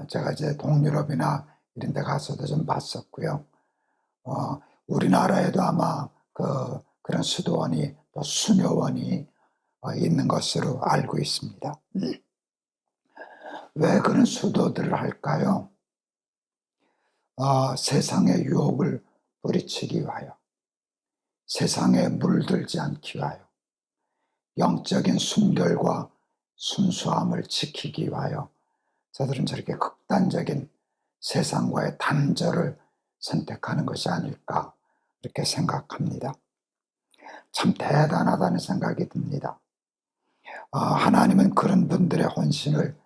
제가 이제 동유럽이나 이런 데 가서도 좀 봤었고요. 우리나라에도 아마 그런 수도원이, 또 수녀원이 있는 것으로 알고 있습니다. 왜 그런 수도들을 할까요? 세상의 유혹을 뿌리치기 위하여, 세상에 물들지 않기 위하여, 영적인 순결과 순수함을 지키기 위하여 저들은 저렇게 극단적인 세상과의 단절을 선택하는 것이 아닐까, 이렇게 생각합니다. 참 대단하다는 생각이 듭니다. 하나님은 그런 분들의 헌신을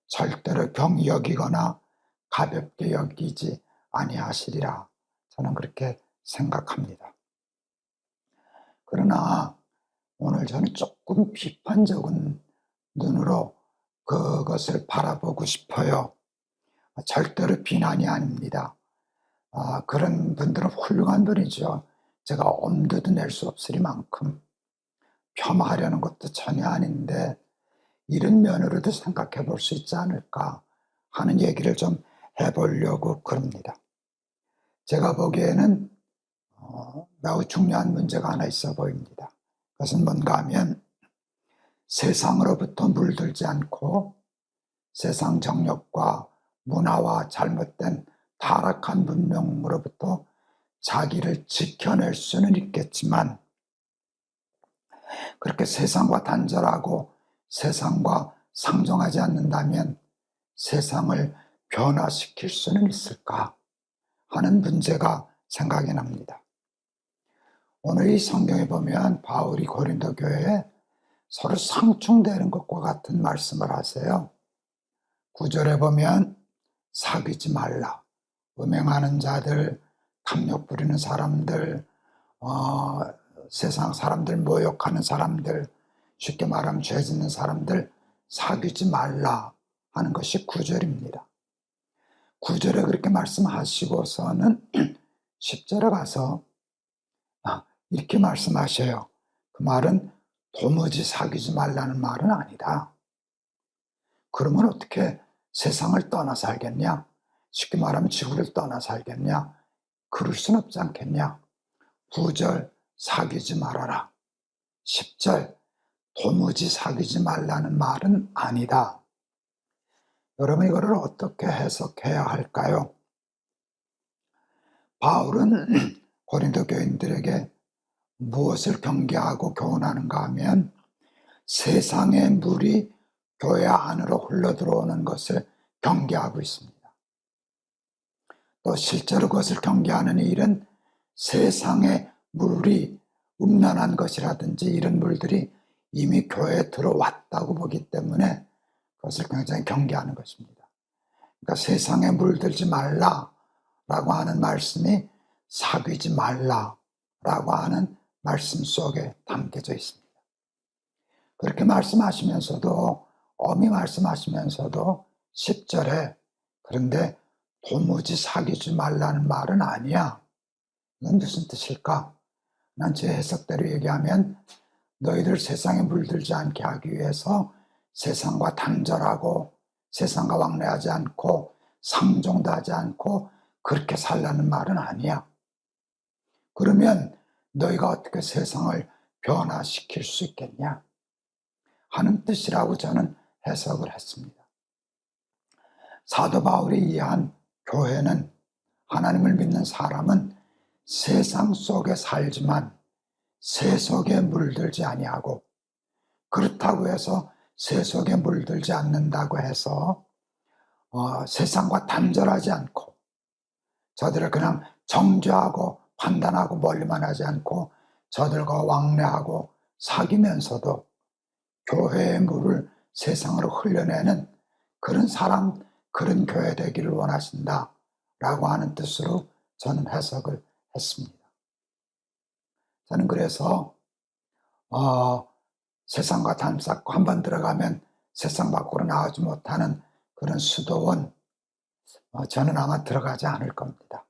절대로 경히 여기거나 가볍게 여기지 아니하시리라, 저는 그렇게 생각합니다. 그러나 오늘 저는 조금 비판적인 눈으로 그것을 바라보고 싶어요. 절대로 비난이 아닙니다. 그런 분들은 훌륭한 분이죠. 제가 엄두도 낼 수 없으리만큼 폄하하려는 것도 전혀 아닌데, 이런 면으로도 생각해 볼 수 있지 않을까 하는 얘기를 좀 해보려고 그럽니다. 제가 보기에는 매우 중요한 문제가 하나 있어 보입니다. 그것은 뭔가 하면, 세상으로부터 물들지 않고 세상 정욕과 문화와 잘못된 타락한 문명으로부터 자기를 지켜낼 수는 있겠지만, 그렇게 세상과 단절하고 세상과 상종하지 않는다면 세상을 변화시킬 수는 있을까 하는 문제가 생각이 납니다. 오늘 이 성경에 보면 바울이 고린도 교회에 서로 상충되는 것과 같은 말씀을 하세요. 9절에 보면 사귀지 말라, 음행하는 자들, 탐욕 부리는 사람들, 세상 사람들 모욕하는 사람들, 쉽게 말하면 죄 짓는 사람들 사귀지 말라 하는 것이 9절입니다. 9절에 그렇게 말씀하시고서는 10절에 가서 이렇게 말씀하셔요. 그 말은 도무지 사귀지 말라는 말은 아니다. 그러면 어떻게 세상을 떠나 살겠냐? 쉽게 말하면 지구를 떠나 살겠냐? 그럴 순 없지 않겠냐? 9절 사귀지 말아라, 10절 도무지 사귀지 말라는 말은 아니다. 여러분, 이거를 어떻게 해석해야 할까요? 바울은 고린도 교인들에게 무엇을 경계하고 교훈하는가 하면, 세상의 물이 교회 안으로 흘러들어오는 것을 경계하고 있습니다. 또 실제로 그것을 경계하는 일은 세상의 물이 음란한 것이라든지 이런 물들이 이미 교회에 들어왔다고 보기 때문에 그것을 굉장히 경계하는 것입니다. 그러니까 세상에 물들지 말라라고 하는 말씀이 사귀지 말라라고 하는 말씀 속에 담겨져 있습니다. 그렇게 말씀하시면서도 엄히 말씀하시면서도 10절에 그런데 도무지 사귀지 말라는 말은 아니야. 이건 무슨 뜻일까? 난 제 해석대로 얘기하면 너희들 세상에 물들지 않게 하기 위해서 세상과 단절하고 세상과 왕래하지 않고 상종도 하지 않고 그렇게 살라는 말은 아니야. 그러면 너희가 어떻게 세상을 변화시킬 수 있겠냐 하는 뜻이라고 저는 해석을 했습니다. 사도 바울이 이해한 교회는, 하나님을 믿는 사람은 세상 속에 살지만 세속에 물들지 아니하고, 그렇다고 해서 세속에 물들지 않는다고 해서 세상과 단절하지 않고 저들을 그냥 정죄하고 판단하고 멀리만 하지 않고 저들과 왕래하고 사귀면서도 교회의 물을 세상으로 흘려내는 그런 사람, 그런 교회 되기를 원하신다라고 하는 뜻으로 저는 해석을 했습니다. 저는 그래서 세상과 담쌓고 한번 들어가면 세상 밖으로 나오지 못하는 그런 수도원, 저는 아마 들어가지 않을 겁니다.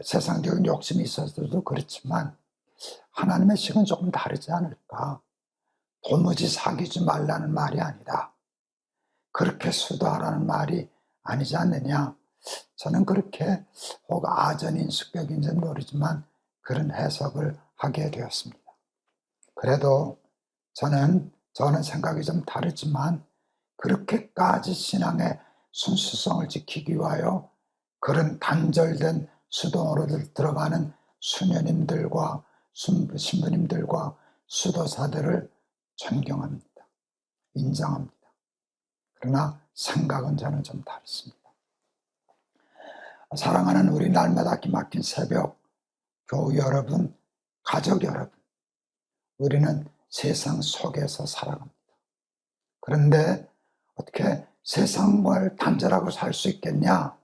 세상적인 욕심이 있어서도 그렇지만 하나님의 식은 조금 다르지 않을까. 도무지 사귀지 말라는 말이 아니라 그렇게 수도하라는 말이 아니지 않느냐. 저는 그렇게 혹 아전인수격인지는 모르지만 그런 해석을 하게 되었습니다. 그래도 저는 생각이 좀 다르지만 그렇게까지 신앙의 순수성을 지키기 위하여 그런 단절된 수동으로 들어가는 수녀님들과 신부님들과 수도사들을 존경합니다. 인정합니다. 그러나 생각은 저는 좀 다릅니다. 사랑하는 우리 날마다 기막힌 새벽 교우 여러분, 가족 여러분, 우리는 세상 속에서 살아갑니다. 그런데 어떻게 세상을 단절하고 살 수 있겠냐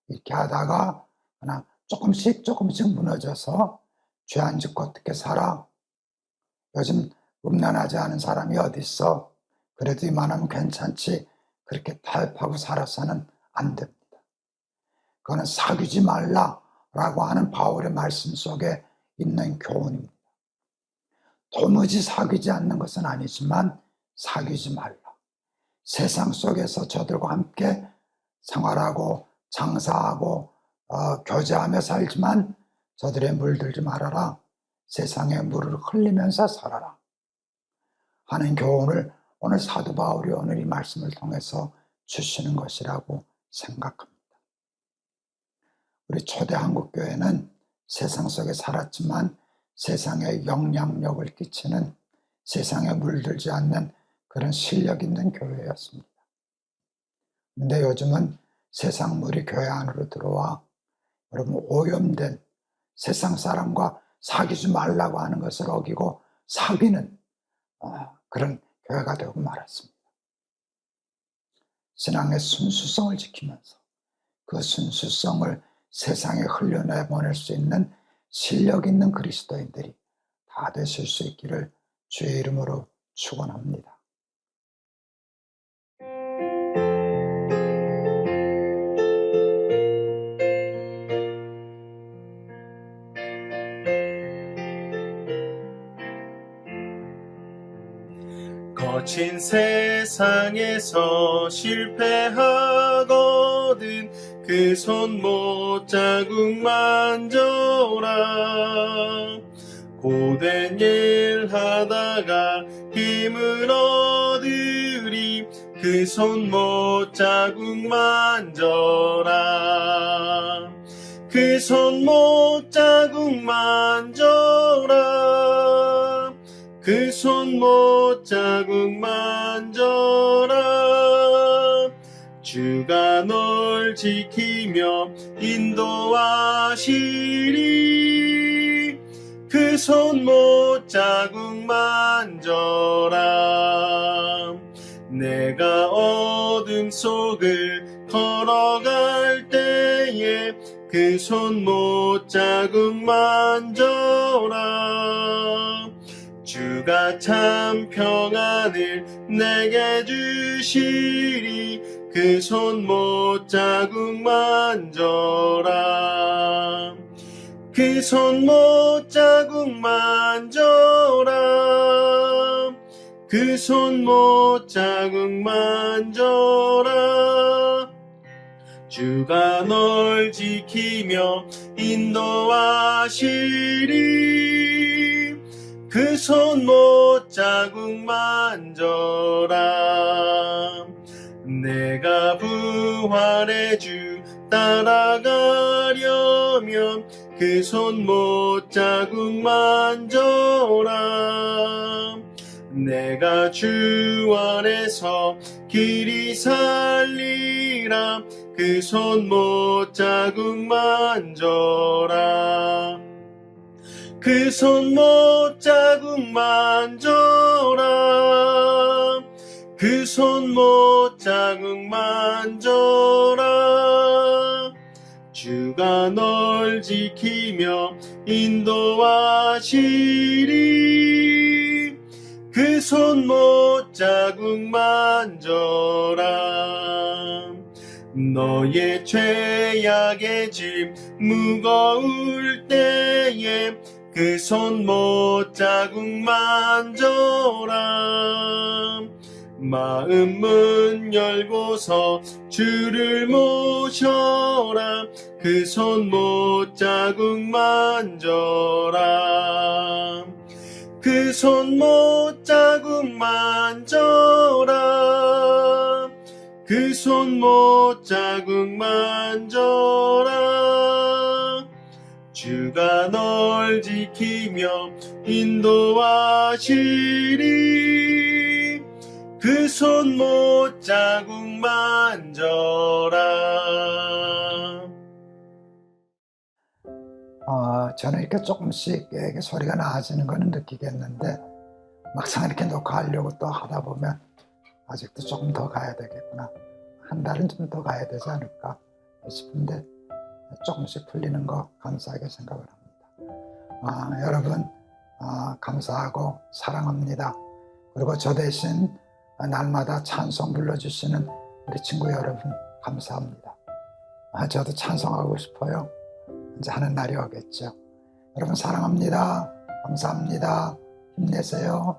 이렇게 하다가 그냥 조금씩 무너져서 죄 안 짓고 어떻게 살아? 요즘 음란하지 않은 사람이 어디 있어? 그래도 이만하면 괜찮지. 그렇게 타협하고 살아서는 안 됩니다. 그거는 사귀지 말라라고 하는 바울의 말씀 속에 있는 교훈입니다. 도무지 사귀지 않는 것은 아니지만 사귀지 말라. 세상 속에서 저들과 함께 생활하고 장사하고 교제하며 살지만 저들의 물들지 말아라. 세상의 물을 흘리면서 살아라 하는 교훈을 오늘 사도 바울이 오늘 이 말씀을 통해서 주시는 것이라고 생각합니다. 우리 초대 한국교회는 세상 속에 살았지만 세상에 영향력을 끼치는, 세상에 물들지 않는 그런 실력 있는 교회였습니다. 그런데 요즘은 세상 물이 교회 안으로 들어와 여러분 오염된 세상 사람과 사귀지 말라고 하는 것을 어기고 사귀는 그런 교회가 되고 말았습니다. 신앙의 순수성을 지키면서 그 순수성을 세상에 흘려내보낼 수 있는 실력 있는 그리스도인들이 다 되실 수 있기를 주의 이름으로 축원합니다. 거친 세상에서 실패하거든 그 손못 자국 만져라. 고된 일 하다가 힘을 얻으리 그 손못 자국 만져라. 그 손못 자국 만져라. 그 손못 자국 만져라. 주가 널 지키며 인도하시리. 그 손못 자국 만져라. 내가 어둠 속을 걸어갈 때에 그 손못 자국 만져라. 주가 참 평안을 내게 주시리. 그 손못 자국 만져라. 그 손못 자국 만져라. 그 손못 자국 만져라. 주가 널 지키며 인도하시리. 그 손못 자국 만져라. 내가 부활의 주 따라가려면 그 손못 자국 만져라. 내가 주 안에서 길이 살리라. 그 손못 자국 만져라. 그 손못 자국 만져라. 그 손못 자국 만져라. 주가 널 지키며 인도하시리. 그 손못 자국 만져라. 너의 죄악의 짐 무거울 때에 그 손못 자국 만져라. 마음 문 열고서 주를 모셔라. 그 손못 자국 만져라. 그 손못 자국 만져라. 그 손못 자국 만져라. 주가 널 지키며 인도하시리. 그 손못 자국 만져라. 저는 이렇게 조금씩 이렇게 소리가 나아지는 거는 느끼겠는데 막상 이렇게 녹화하려고 또 하다 보면 아직도 조금 더 가야 되겠구나. 한 달은 좀 더 가야 되지 않을까 싶은데 조금씩 풀리는 거 감사하게 생각을 합니다. 여러분 감사하고 사랑합니다. 그리고 저 대신 날마다 찬송 불러주시는 우리 친구 여러분 감사합니다. 저도 찬송하고 싶어요. 이제 하는 날이 오겠죠. 여러분 사랑합니다. 감사합니다. 힘내세요.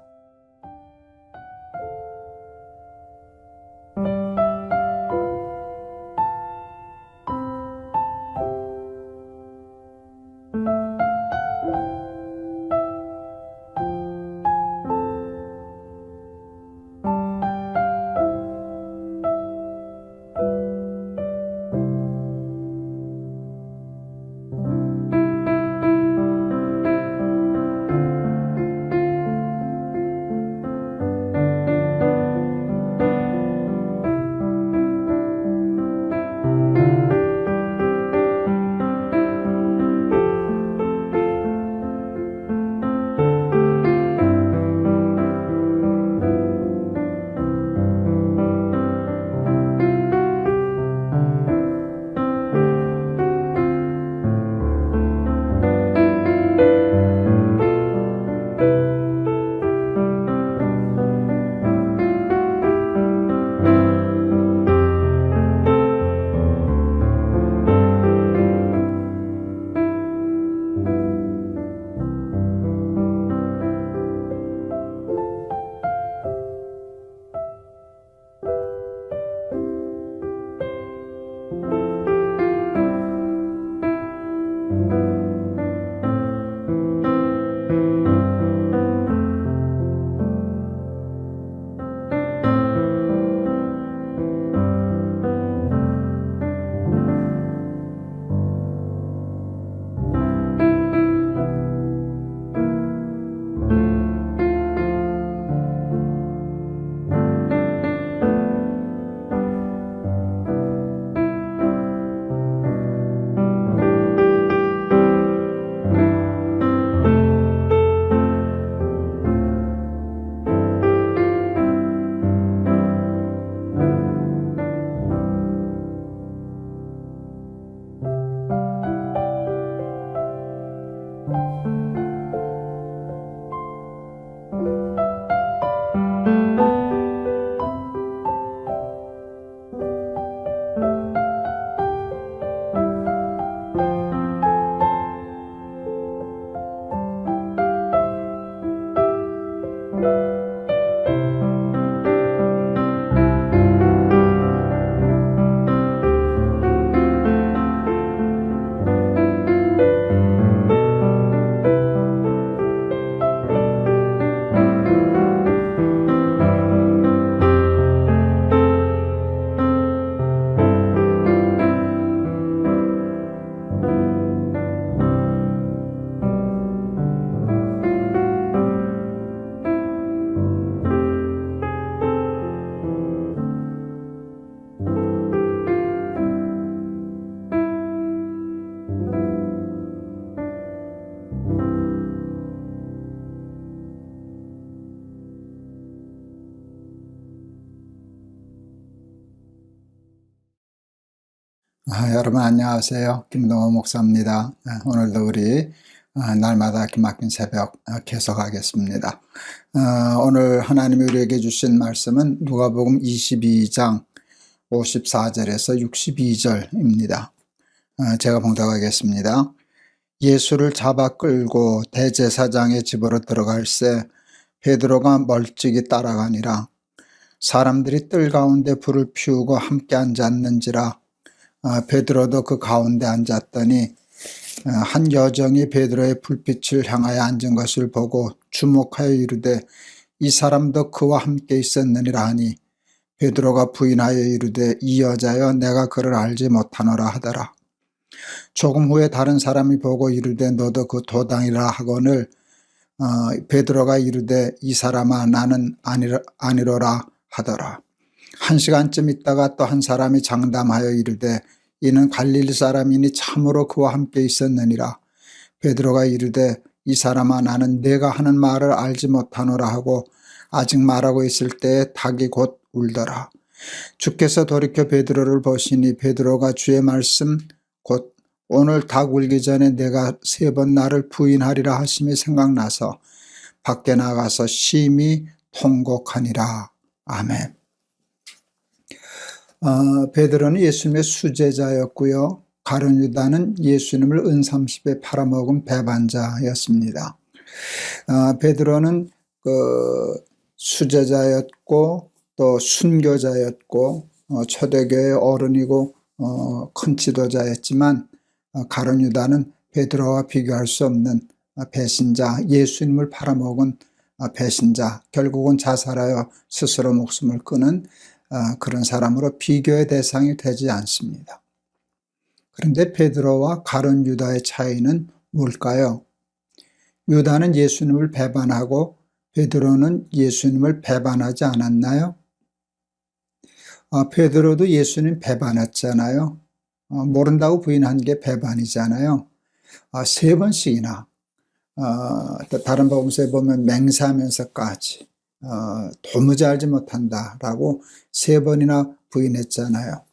여러분 안녕하세요. 김동호 목사입니다. 오늘도 우리 날마다 기막힌 새벽 계속하겠습니다. 오늘 하나님이 우리에게 주신 말씀은 누가복음 22장 54절에서 62절입니다. 제가 봉독하겠습니다. 예수를 잡아 끌고 대제사장의 집으로 들어갈새 베드로가 멀찍이 따라가니라. 사람들이 뜰 가운데 불을 피우고 함께 앉았는지라. 베드로도 그 가운데 앉았더니 한 여정이 베드로의 불빛을 향하여 앉은 것을 보고 주목하여 이르되 이 사람도 그와 함께 있었느니라 하니 베드로가 부인하여 이르되 이 여자여 내가 그를 알지 못하노라 하더라. 조금 후에 다른 사람이 보고 이르되 너도 그 도당이라 하거늘 베드로가 이르되 이 사람아 나는 아니로라 하더라. 1시간쯤 있다가 또 한 사람이 장담하여 이르되 이는 갈릴리 사람이니 참으로 그와 함께 있었느니라. 베드로가 이르되 이 사람아 나는 네가 하는 말을 알지 못하노라 하고 아직 말하고 있을 때에 닭이 곧 울더라. 주께서 돌이켜 베드로를 보시니 베드로가 주의 말씀 곧 오늘 닭 울기 전에 내가 3번 나를 부인하리라 하심이 생각나서 밖에 나가서 심히 통곡하니라. 아멘. 베드로는 예수님의 수제자였고요. 가룟 유다는 예수님을 은삼십에 팔아먹은 배반자였습니다. 베드로는 수제자였고 또 순교자였고 초대교회의 어른이고 큰 지도자였지만 가룟 유다는 베드로와 비교할 수 없는 배신자, 예수님을 팔아먹은 배신자, 결국은 자살하여 스스로 목숨을 끊은 그런 사람으로 비교의 대상이 되지 않습니다. 그런데 베드로와 가룟 유다의 차이는 뭘까요? 유다는 예수님을 배반하고 베드로는 예수님을 배반하지 않았나요? 베드로도 예수님 배반했잖아요. 모른다고 부인한 게 배반이잖아요. 3번씩이나 다른 복음서에 보면 맹세하면서까지 도무지 알지 못한다라고 3번이나 부인했잖아요.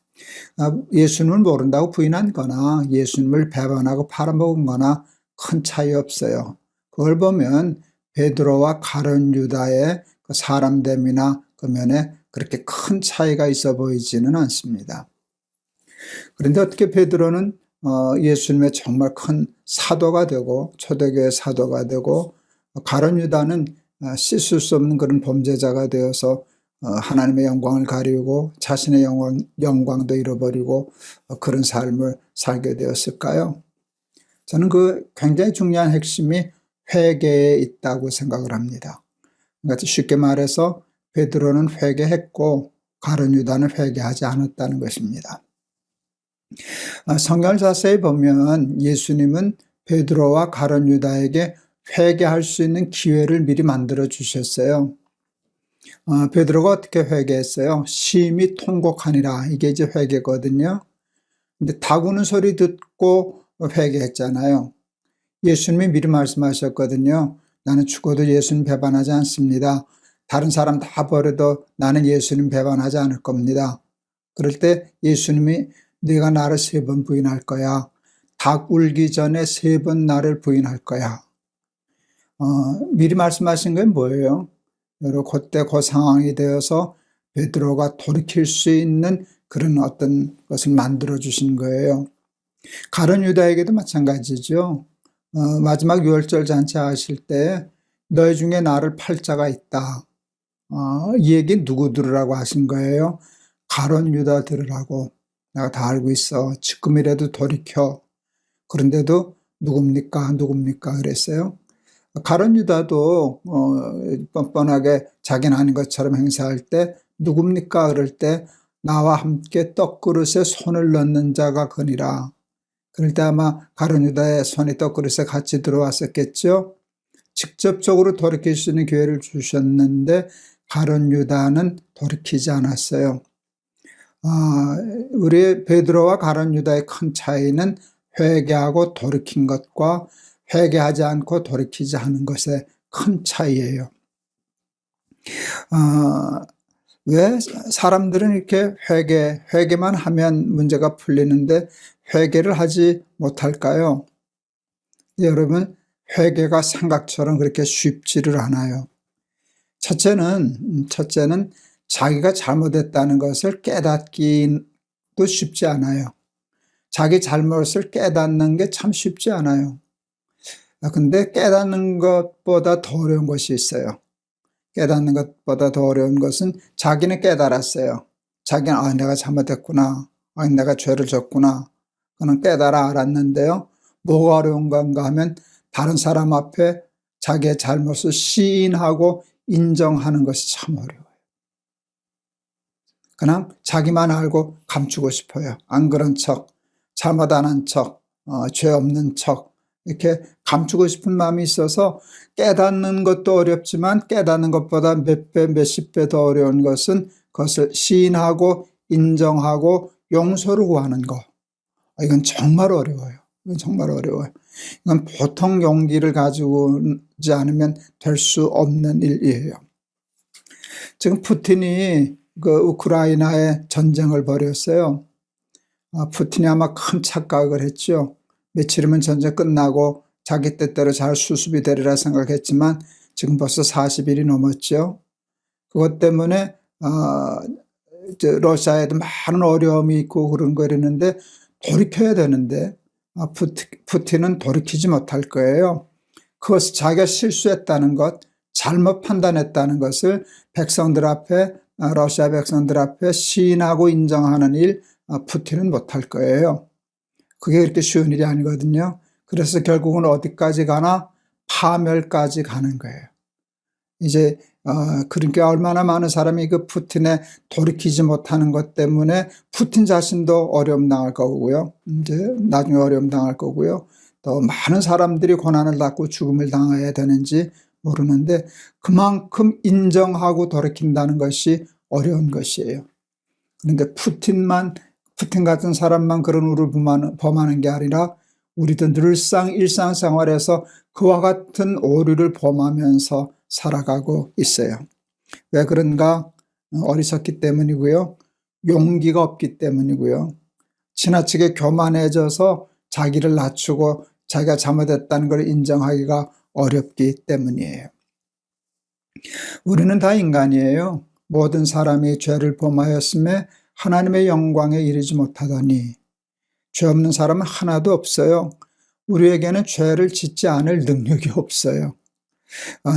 예수님을 모른다고 부인한 거나 예수님을 배반하고 팔아먹은 거나 큰 차이 없어요. 그걸 보면 베드로와 가룟 유다의 그 사람됨이나 그 면에 그렇게 큰 차이가 있어 보이지는 않습니다. 그런데 어떻게 베드로는 예수님의 정말 큰 사도가 되고 초대교회 사도가 되고 가룟 유다는 씻을 수 없는 그런 범죄자가 되어서 하나님의 영광을 가리우고 자신의 영광도 잃어버리고 그런 삶을 살게 되었을까요? 저는 그 굉장히 중요한 핵심이 회개에 있다고 생각을 합니다. 그러니까 쉽게 말해서 베드로는 회개했고 가룟 유다는 회개하지 않았다는 것입니다. 성경을 자세히 보면 예수님은 베드로와 가룟 유다에게 회개할 수 있는 기회를 미리 만들어 주셨어요. 베드로가 어떻게 회개했어요? 심히 통곡하니라. 이게 이제 회개거든요. 근데 닭 우는 소리 듣고 회개했잖아요. 예수님이 미리 말씀하셨거든요. 나는 죽어도 예수님 배반하지 않습니다. 다른 사람 다 버려도 나는 예수님 배반하지 않을 겁니다. 그럴 때 예수님이 네가 나를 3번 부인할 거야. 닭 울기 전에 3번 나를 부인할 거야. 미리 말씀하신 건 뭐예요? 여러 그때 그 상황이 되어서 베드로가 돌이킬 수 있는 그런 어떤 것을 만들어 주신 거예요. 가룟 유다에게도 마찬가지죠. 마지막 유월절 잔치 하실 때 너희 중에 나를 팔 자가 있다. 이 얘기 누구 들으라고 하신 거예요? 가룟 유다 들으라고. 내가 다 알고 있어. 지금이라도 돌이켜. 그런데도 누굽니까? 그랬어요. 가룟 유다도 뻔뻔하게 자기는 아닌 것처럼 행세할 때 누굽니까? 그럴 때 나와 함께 떡그릇에 손을 넣는 자가 거니라. 그럴 때 아마 가룟 유다의 손이 떡그릇에 같이 들어왔었겠죠. 직접적으로 돌이킬 수 있는 기회를 주셨는데 가룟 유다는 돌이키지 않았어요. 우리 베드로와 가룟 유다의 큰 차이는 회개하고 돌이킨 것과 회개하지 않고 돌이키지 않은 것의 큰 차이예요. 왜 사람들은 이렇게 회개만 하면 문제가 풀리는데 회개를 하지 못할까요? 여러분, 회개가 생각처럼 그렇게 쉽지를 않아요. 첫째는 자기가 잘못했다는 것을 깨닫기도 쉽지 않아요. 자기 잘못을 깨닫는 게 참 쉽지 않아요. 근데 깨닫는 것보다 더 어려운 것이 있어요. 깨닫는 것보다 더 어려운 것은 자기는 깨달았어요. 자기는 내가 잘못했구나. 내가 죄를 졌구나. 그는 깨달아 알았는데요. 뭐가 어려운 건가 하면 다른 사람 앞에 자기의 잘못을 시인하고 인정하는 것이 참 어려워요. 그냥 자기만 알고 감추고 싶어요. 안 그런 척, 잘못 안 한 척, 죄 없는 척, 이렇게 감추고 싶은 마음이 있어서 깨닫는 것도 어렵지만 깨닫는 것보다 몇 배, 몇십 배 더 어려운 것은 그것을 시인하고 인정하고 용서를 구하는 거. 이건 정말 어려워요. 이건 정말 어려워요. 이건 보통 용기를 가지고 오지 않으면 될 수 없는 일이에요. 지금 푸틴이 그 우크라이나에 전쟁을 벌였어요. 푸틴이 아마 큰 착각을 했죠. 며칠이면 전쟁 끝나고 자기 뜻대로 잘 수습이 되리라 생각했지만 지금 벌써 40일이 넘었죠. 그것 때문에 러시아에도 많은 어려움이 있고 그런 거랬는데 돌이켜야 되는데 푸틴은 돌이키지 못할 거예요. 그것을 자기가 실수했다는 것, 잘못 판단했다는 것을 백성들 앞에, 러시아 백성들 앞에 시인하고 인정하는 일 푸틴은 못할 거예요. 그게 그렇게 쉬운 일이 아니거든요. 그래서 결국은 어디까지 가나 파멸까지 가는 거예요. 이제 그러니까 얼마나 많은 사람이 그 푸틴에 돌이키지 못하는 것 때문에 푸틴 자신도 어려움 당할 거고요. 이제 나중에 어려움 당할 거고요. 또 많은 사람들이 고난을 받고 죽음을 당해야 되는지 모르는데 그만큼 인정하고 돌이킨다는 것이 어려운 것이에요. 그런데 푸틴 같은 사람만 그런 우를 범하는 게 아니라 우리도 늘상 일상생활에서 그와 같은 오류를 범하면서 살아가고 있어요. 왜 그런가? 어리석기 때문이고요. 용기가 없기 때문이고요. 지나치게 교만해져서 자기를 낮추고 자기가 잘못했다는 걸 인정하기가 어렵기 때문이에요. 우리는 다 인간이에요. 모든 사람이 죄를 범하였음에 하나님의 영광에 이르지 못하더니 죄 없는 사람은 하나도 없어요. 우리에게는 죄를 짓지 않을 능력이 없어요.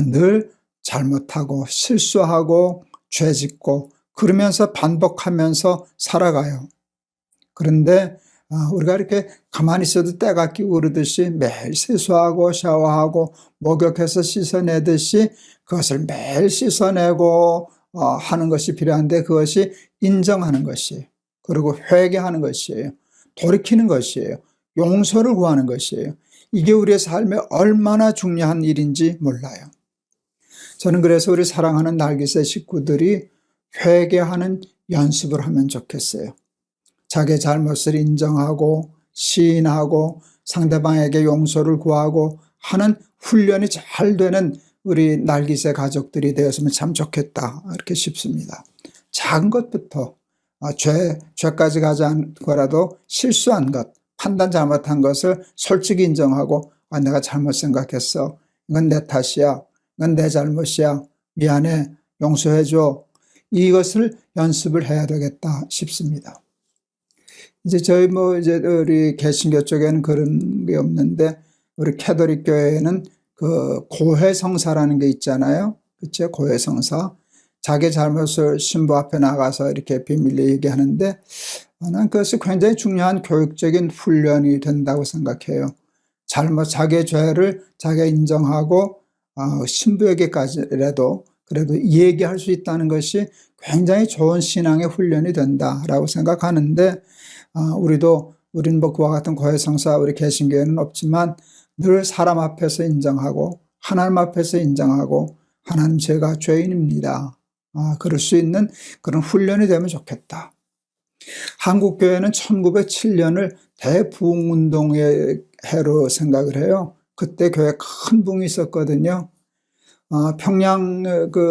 늘 잘못하고 실수하고 죄 짓고 그러면서 반복하면서 살아가요. 그런데 우리가 이렇게 가만히 있어도 때가 끼고 그러듯이 매일 세수하고 샤워하고 목욕해서 씻어내듯이 그것을 매일 씻어내고 하는 것이 필요한데 그것이 인정하는 것이에요. 그리고 회개하는 것이에요. 돌이키는 것이에요. 용서를 구하는 것이에요. 이게 우리의 삶에 얼마나 중요한 일인지 몰라요. 저는 그래서 우리 사랑하는 날깃의 식구들이 회개하는 연습을 하면 좋겠어요. 자기의 잘못을 인정하고 시인하고 상대방에게 용서를 구하고 하는 훈련이 잘 되는 우리 날깃의 가족들이 되었으면 참 좋겠다 이렇게 싶습니다. 작은 것부터 죄까지 가지 않고라도 실수한 것, 판단 잘못한 것을 솔직히 인정하고 내가 잘못 생각했어. 이건 내 탓이야. 이건 내 잘못이야. 미안해. 용서해줘. 이것을 연습을 해야 되겠다 싶습니다. 이제 저희 우리 개신교 쪽에는 그런 게 없는데 우리 캐톨릭 교회에는 그 고해성사라는 게 있잖아요. 그렇죠? 고해성사. 자기 잘못을 신부 앞에 나가서 이렇게 비밀로 얘기하는데 나는 그것이 굉장히 중요한 교육적인 훈련이 된다고 생각해요. 자기의 죄를 자기가 인정하고 신부에게까지라도 그래도 얘기할 수 있다는 것이 굉장히 좋은 신앙의 훈련이 된다라고 생각하는데 우리는 그와 같은 고해성사 우리 개신교회는 없지만 늘 사람 앞에서 인정하고 하나님 앞에서 인정하고 하나님 제가 죄인입니다. 그럴 수 있는 그런 훈련이 되면 좋겠다. 한국교회는 1907년을 대부흥운동의 해로 생각을 해요. 그때 교회에 큰 부흥이 있었거든요. 평양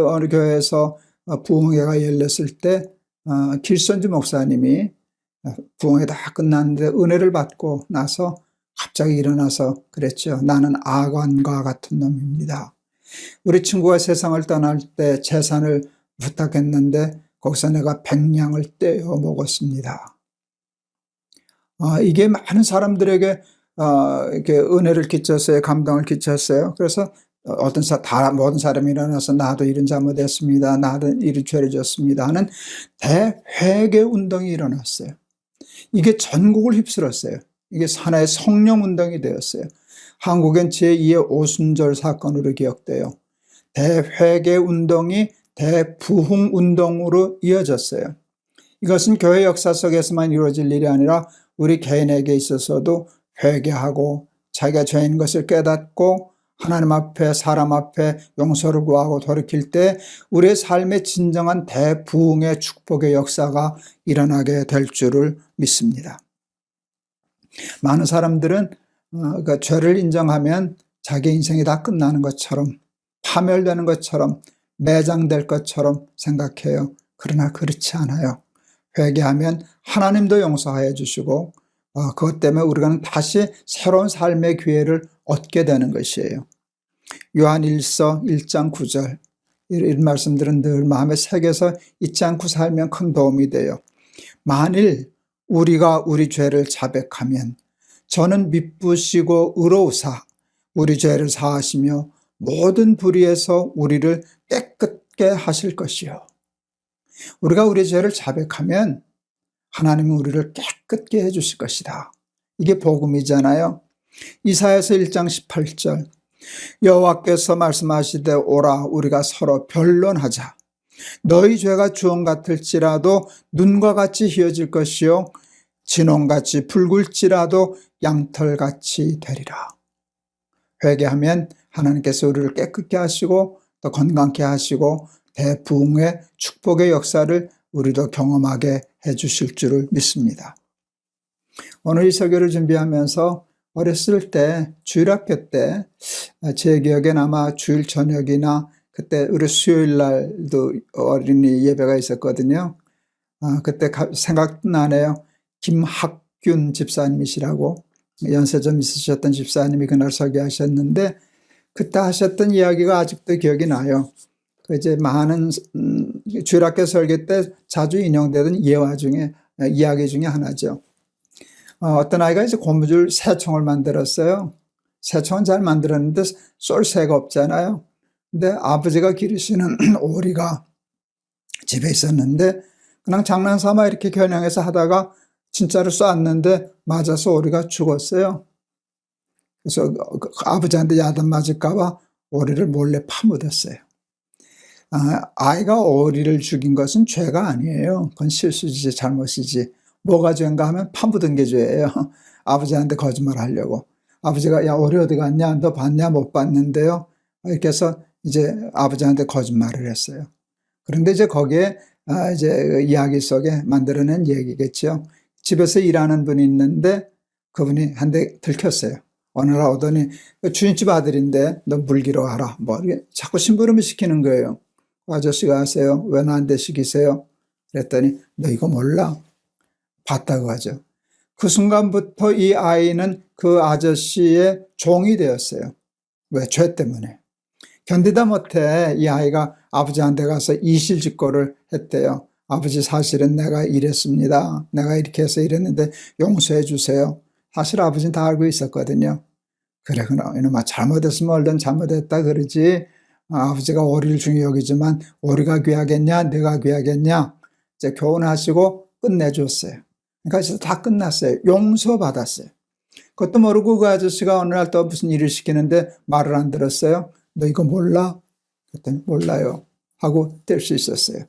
어느 교회에서 부흥회가 열렸을 때 길선주 목사님이 부흥회 다 끝났는데 은혜를 받고 나서 갑자기 일어나서 그랬죠. 나는 아간과 같은 놈입니다. 우리 친구가 세상을 떠날 때 재산을 부탁했는데 거기서 내가 100냥을 떼어 먹었습니다. 이게 많은 사람들에게 이렇게 은혜를 끼쳤어요. 감동을 끼쳤어요. 그래서 모든 사람이 일어나서 나도 이런 잘못했습니다. 나도 이런 죄를 졌습니다 하는 대회개 운동이 일어났어요. 이게 전국을 휩쓸었어요. 이게 하나의 성령 운동이 되었어요. 한국엔 제2의 오순절 사건으로 기억돼요. 대회개 운동이 대부흥 운동으로 이어졌어요. 이것은 교회 역사 속에서만 이루어질 일이 아니라 우리 개인에게 있어서도 회개하고 자기가 죄인 것을 깨닫고 하나님 앞에 사람 앞에 용서를 구하고 돌이킬 때 우리의 삶의 진정한 대부흥의 축복의 역사가 일어나게 될 줄을 믿습니다. 많은 사람들은 그 죄를 인정하면 자기 인생이 다 끝나는 것처럼 파멸되는 것처럼 매장될 것처럼 생각해요. 그러나 그렇지 않아요. 회개하면 하나님도 용서하여 주시고 그것 때문에 우리가 다시 새로운 삶의 기회를 얻게 되는 것이에요. 요한 1서 1장 9절 이런 말씀들은 늘 마음에 새겨서 잊지 않고 살면 큰 도움이 돼요. 만일 우리가 우리 죄를 자백하면 저는 미쁘시고 의로우사 우리 죄를 사하시며 모든 불의에서 우리를 깨끗게 하실 것이요. 우리가 우리 죄를 자백하면 하나님은 우리를 깨끗게 해주실 것이다. 이게 복음이잖아요. 이사야서 1장 18절 여호와께서 말씀하시되 오라 우리가 서로 변론하자. 너희 죄가 주홍 같을지라도 눈과 같이 희어질 것이요 진홍같이 붉을지라도 양털같이 되리라. 회개하면 하나님께서 우리를 깨끗게 하시고 또 건강케 하시고 대부흥의 축복의 역사를 우리도 경험하게 해주실 줄을 믿습니다. 오늘 이 설교를 준비하면서 어렸을 때 주일학교 때 제 기억엔 아마 주일 저녁이나 그때 우리 수요일 날도 어린이 예배가 있었거든요. 그때 생각나네요. 김학균 집사님이시라고 연세 좀 있으셨던 집사님이 그날 설교하셨는데 그때 하셨던 이야기가 아직도 기억이 나요. 이제 많은 주일학교 설교 때 자주 인용되던 이야기 중에 하나죠. 어떤 아이가 이제 고무줄 새총을 만들었어요. 새총은 잘 만들었는데 쏠 새가 없잖아요. 근데 아버지가 기르시는 오리가 집에 있었는데 그냥 장난삼아 이렇게 겨냥해서 하다가 진짜로 쏘았는데 맞아서 오리가 죽었어요. 그래서 아버지한테 야단 맞을까봐 오리를 몰래 파묻었어요. 아이가 오리를 죽인 것은 죄가 아니에요. 그건 실수지 잘못이지. 뭐가 죄인가 하면 파묻은 게 죄예요. 아버지한테 거짓말하려고. 아버지가 야 오리 어디 갔냐? 너 봤냐? 못 봤는데요. 이렇게 해서 이제 아버지한테 거짓말을 했어요. 그런데 이제 거기에 이제 이야기 속에 만들어낸 얘기겠죠. 집에서 일하는 분이 있는데 그분이 한 대 들켰어요. 어느 날 오더니 주인집 아들인데 너 물기로 하라. 뭐 자꾸 심부름을 시키는 거예요. 아저씨가 하세요. 왜 나한테 시키세요? 그랬더니 너 이거 몰라? 봤다고 하죠. 그 순간부터 이 아이는 그 아저씨의 종이 되었어요. 왜? 죄 때문에. 견디다 못해 이 아이가 아버지한테 가서 이실직고를 했대요. 아버지 사실은 내가 이랬습니다. 내가 이렇게 해서 이랬는데 용서해 주세요. 사실 아버지는 다 알고 있었거든요. 그래, 이놈아 잘못했으면 얼른 잘못했다 그러지. 아버지가 오리를 중요히 여기지만 오리가 귀하겠냐 내가 귀하겠냐 이제 교훈하시고 끝내줬어요. 그러니까 다 끝났어요. 용서받았어요. 그것도 모르고 그 아저씨가 어느 날 또 무슨 일을 시키는데 말을 안 들었어요. 너 이거 몰라? 그랬더니 몰라요 하고 뗄 수 있었어요.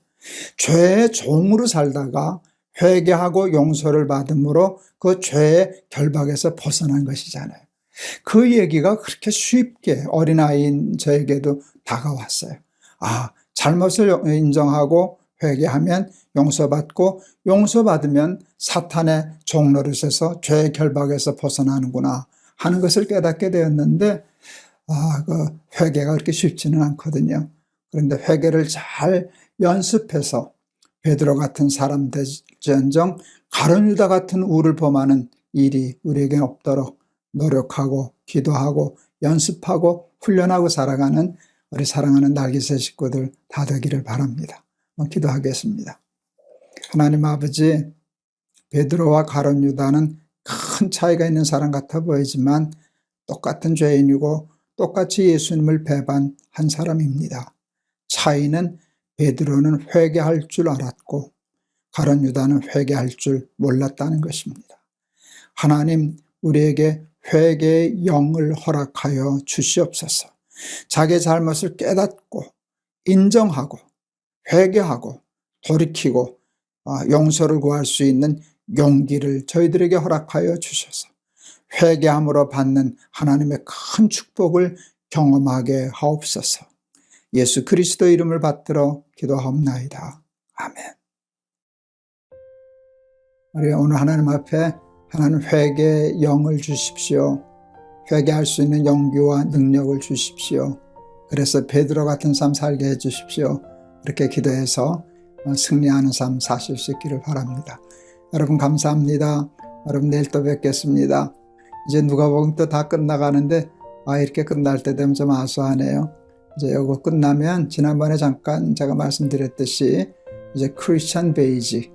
죄의 종으로 살다가 회개하고 용서를 받음으로 그 죄의 결박에서 벗어난 것이잖아요. 그 얘기가 그렇게 쉽게 어린아이인 저에게도 다가왔어요. 잘못을 인정하고 회개하면 용서받고 용서받으면 사탄의 종노릇에서 죄의 결박에서 벗어나는구나 하는 것을 깨닫게 되었는데 그 회개가 그렇게 쉽지는 않거든요. 그런데 회개를 잘 연습해서 베드로 같은 사람 될지언정 가룟 유다 같은 우를 범하는 일이 우리에겐 없도록 노력하고 기도하고 연습하고 훈련하고 살아가는 우리 사랑하는 날개새 식구들 다 되기를 바랍니다. 기도하겠습니다. 하나님 아버지, 베드로와 가룟 유다는 큰 차이가 있는 사람 같아 보이지만 똑같은 죄인이고 똑같이 예수님을 배반한 사람입니다. 차이는 베드로는 회개할 줄 알았고 가룟 유다는 회개할 줄 몰랐다는 것입니다. 하나님, 우리에게 회개의 영을 허락하여 주시옵소서. 자기의 잘못을 깨닫고 인정하고 회개하고 돌이키고 용서를 구할 수 있는 용기를 저희들에게 허락하여 주셔서 회개함으로 받는 하나님의 큰 축복을 경험하게 하옵소서. 예수 그리스도 이름을 받들어 기도하옵나이다. 아멘. 우리 오늘 하나님 앞에 하나님 회개의 영을 주십시오. 회개할 수 있는 용기와 능력을 주십시오. 그래서 베드로 같은 삶 살게 해주십시오. 이렇게 기도해서 승리하는 삶 사실 수 있기를 바랍니다. 여러분 감사합니다. 여러분 내일 또 뵙겠습니다. 이제 누가복음 또 다 끝나가는데 이렇게 끝날 때 되면 좀 아수하네요. 이제 이거 끝나면 지난번에 잠깐 제가 말씀드렸듯이 이제 크리스천 베이직,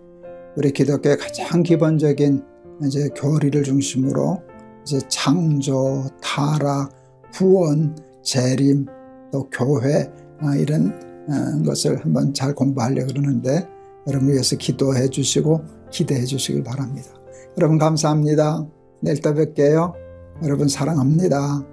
우리 기독교의 가장 기본적인 이제 교리를 중심으로 이제 창조, 타락, 구원, 재림, 또 교회 이런 것을 한번 잘 공부하려고 그러는데 여러분 위해서 기도해 주시고 기대해 주시길 바랍니다. 여러분 감사합니다. 내일 또 뵐게요. 여러분 사랑합니다.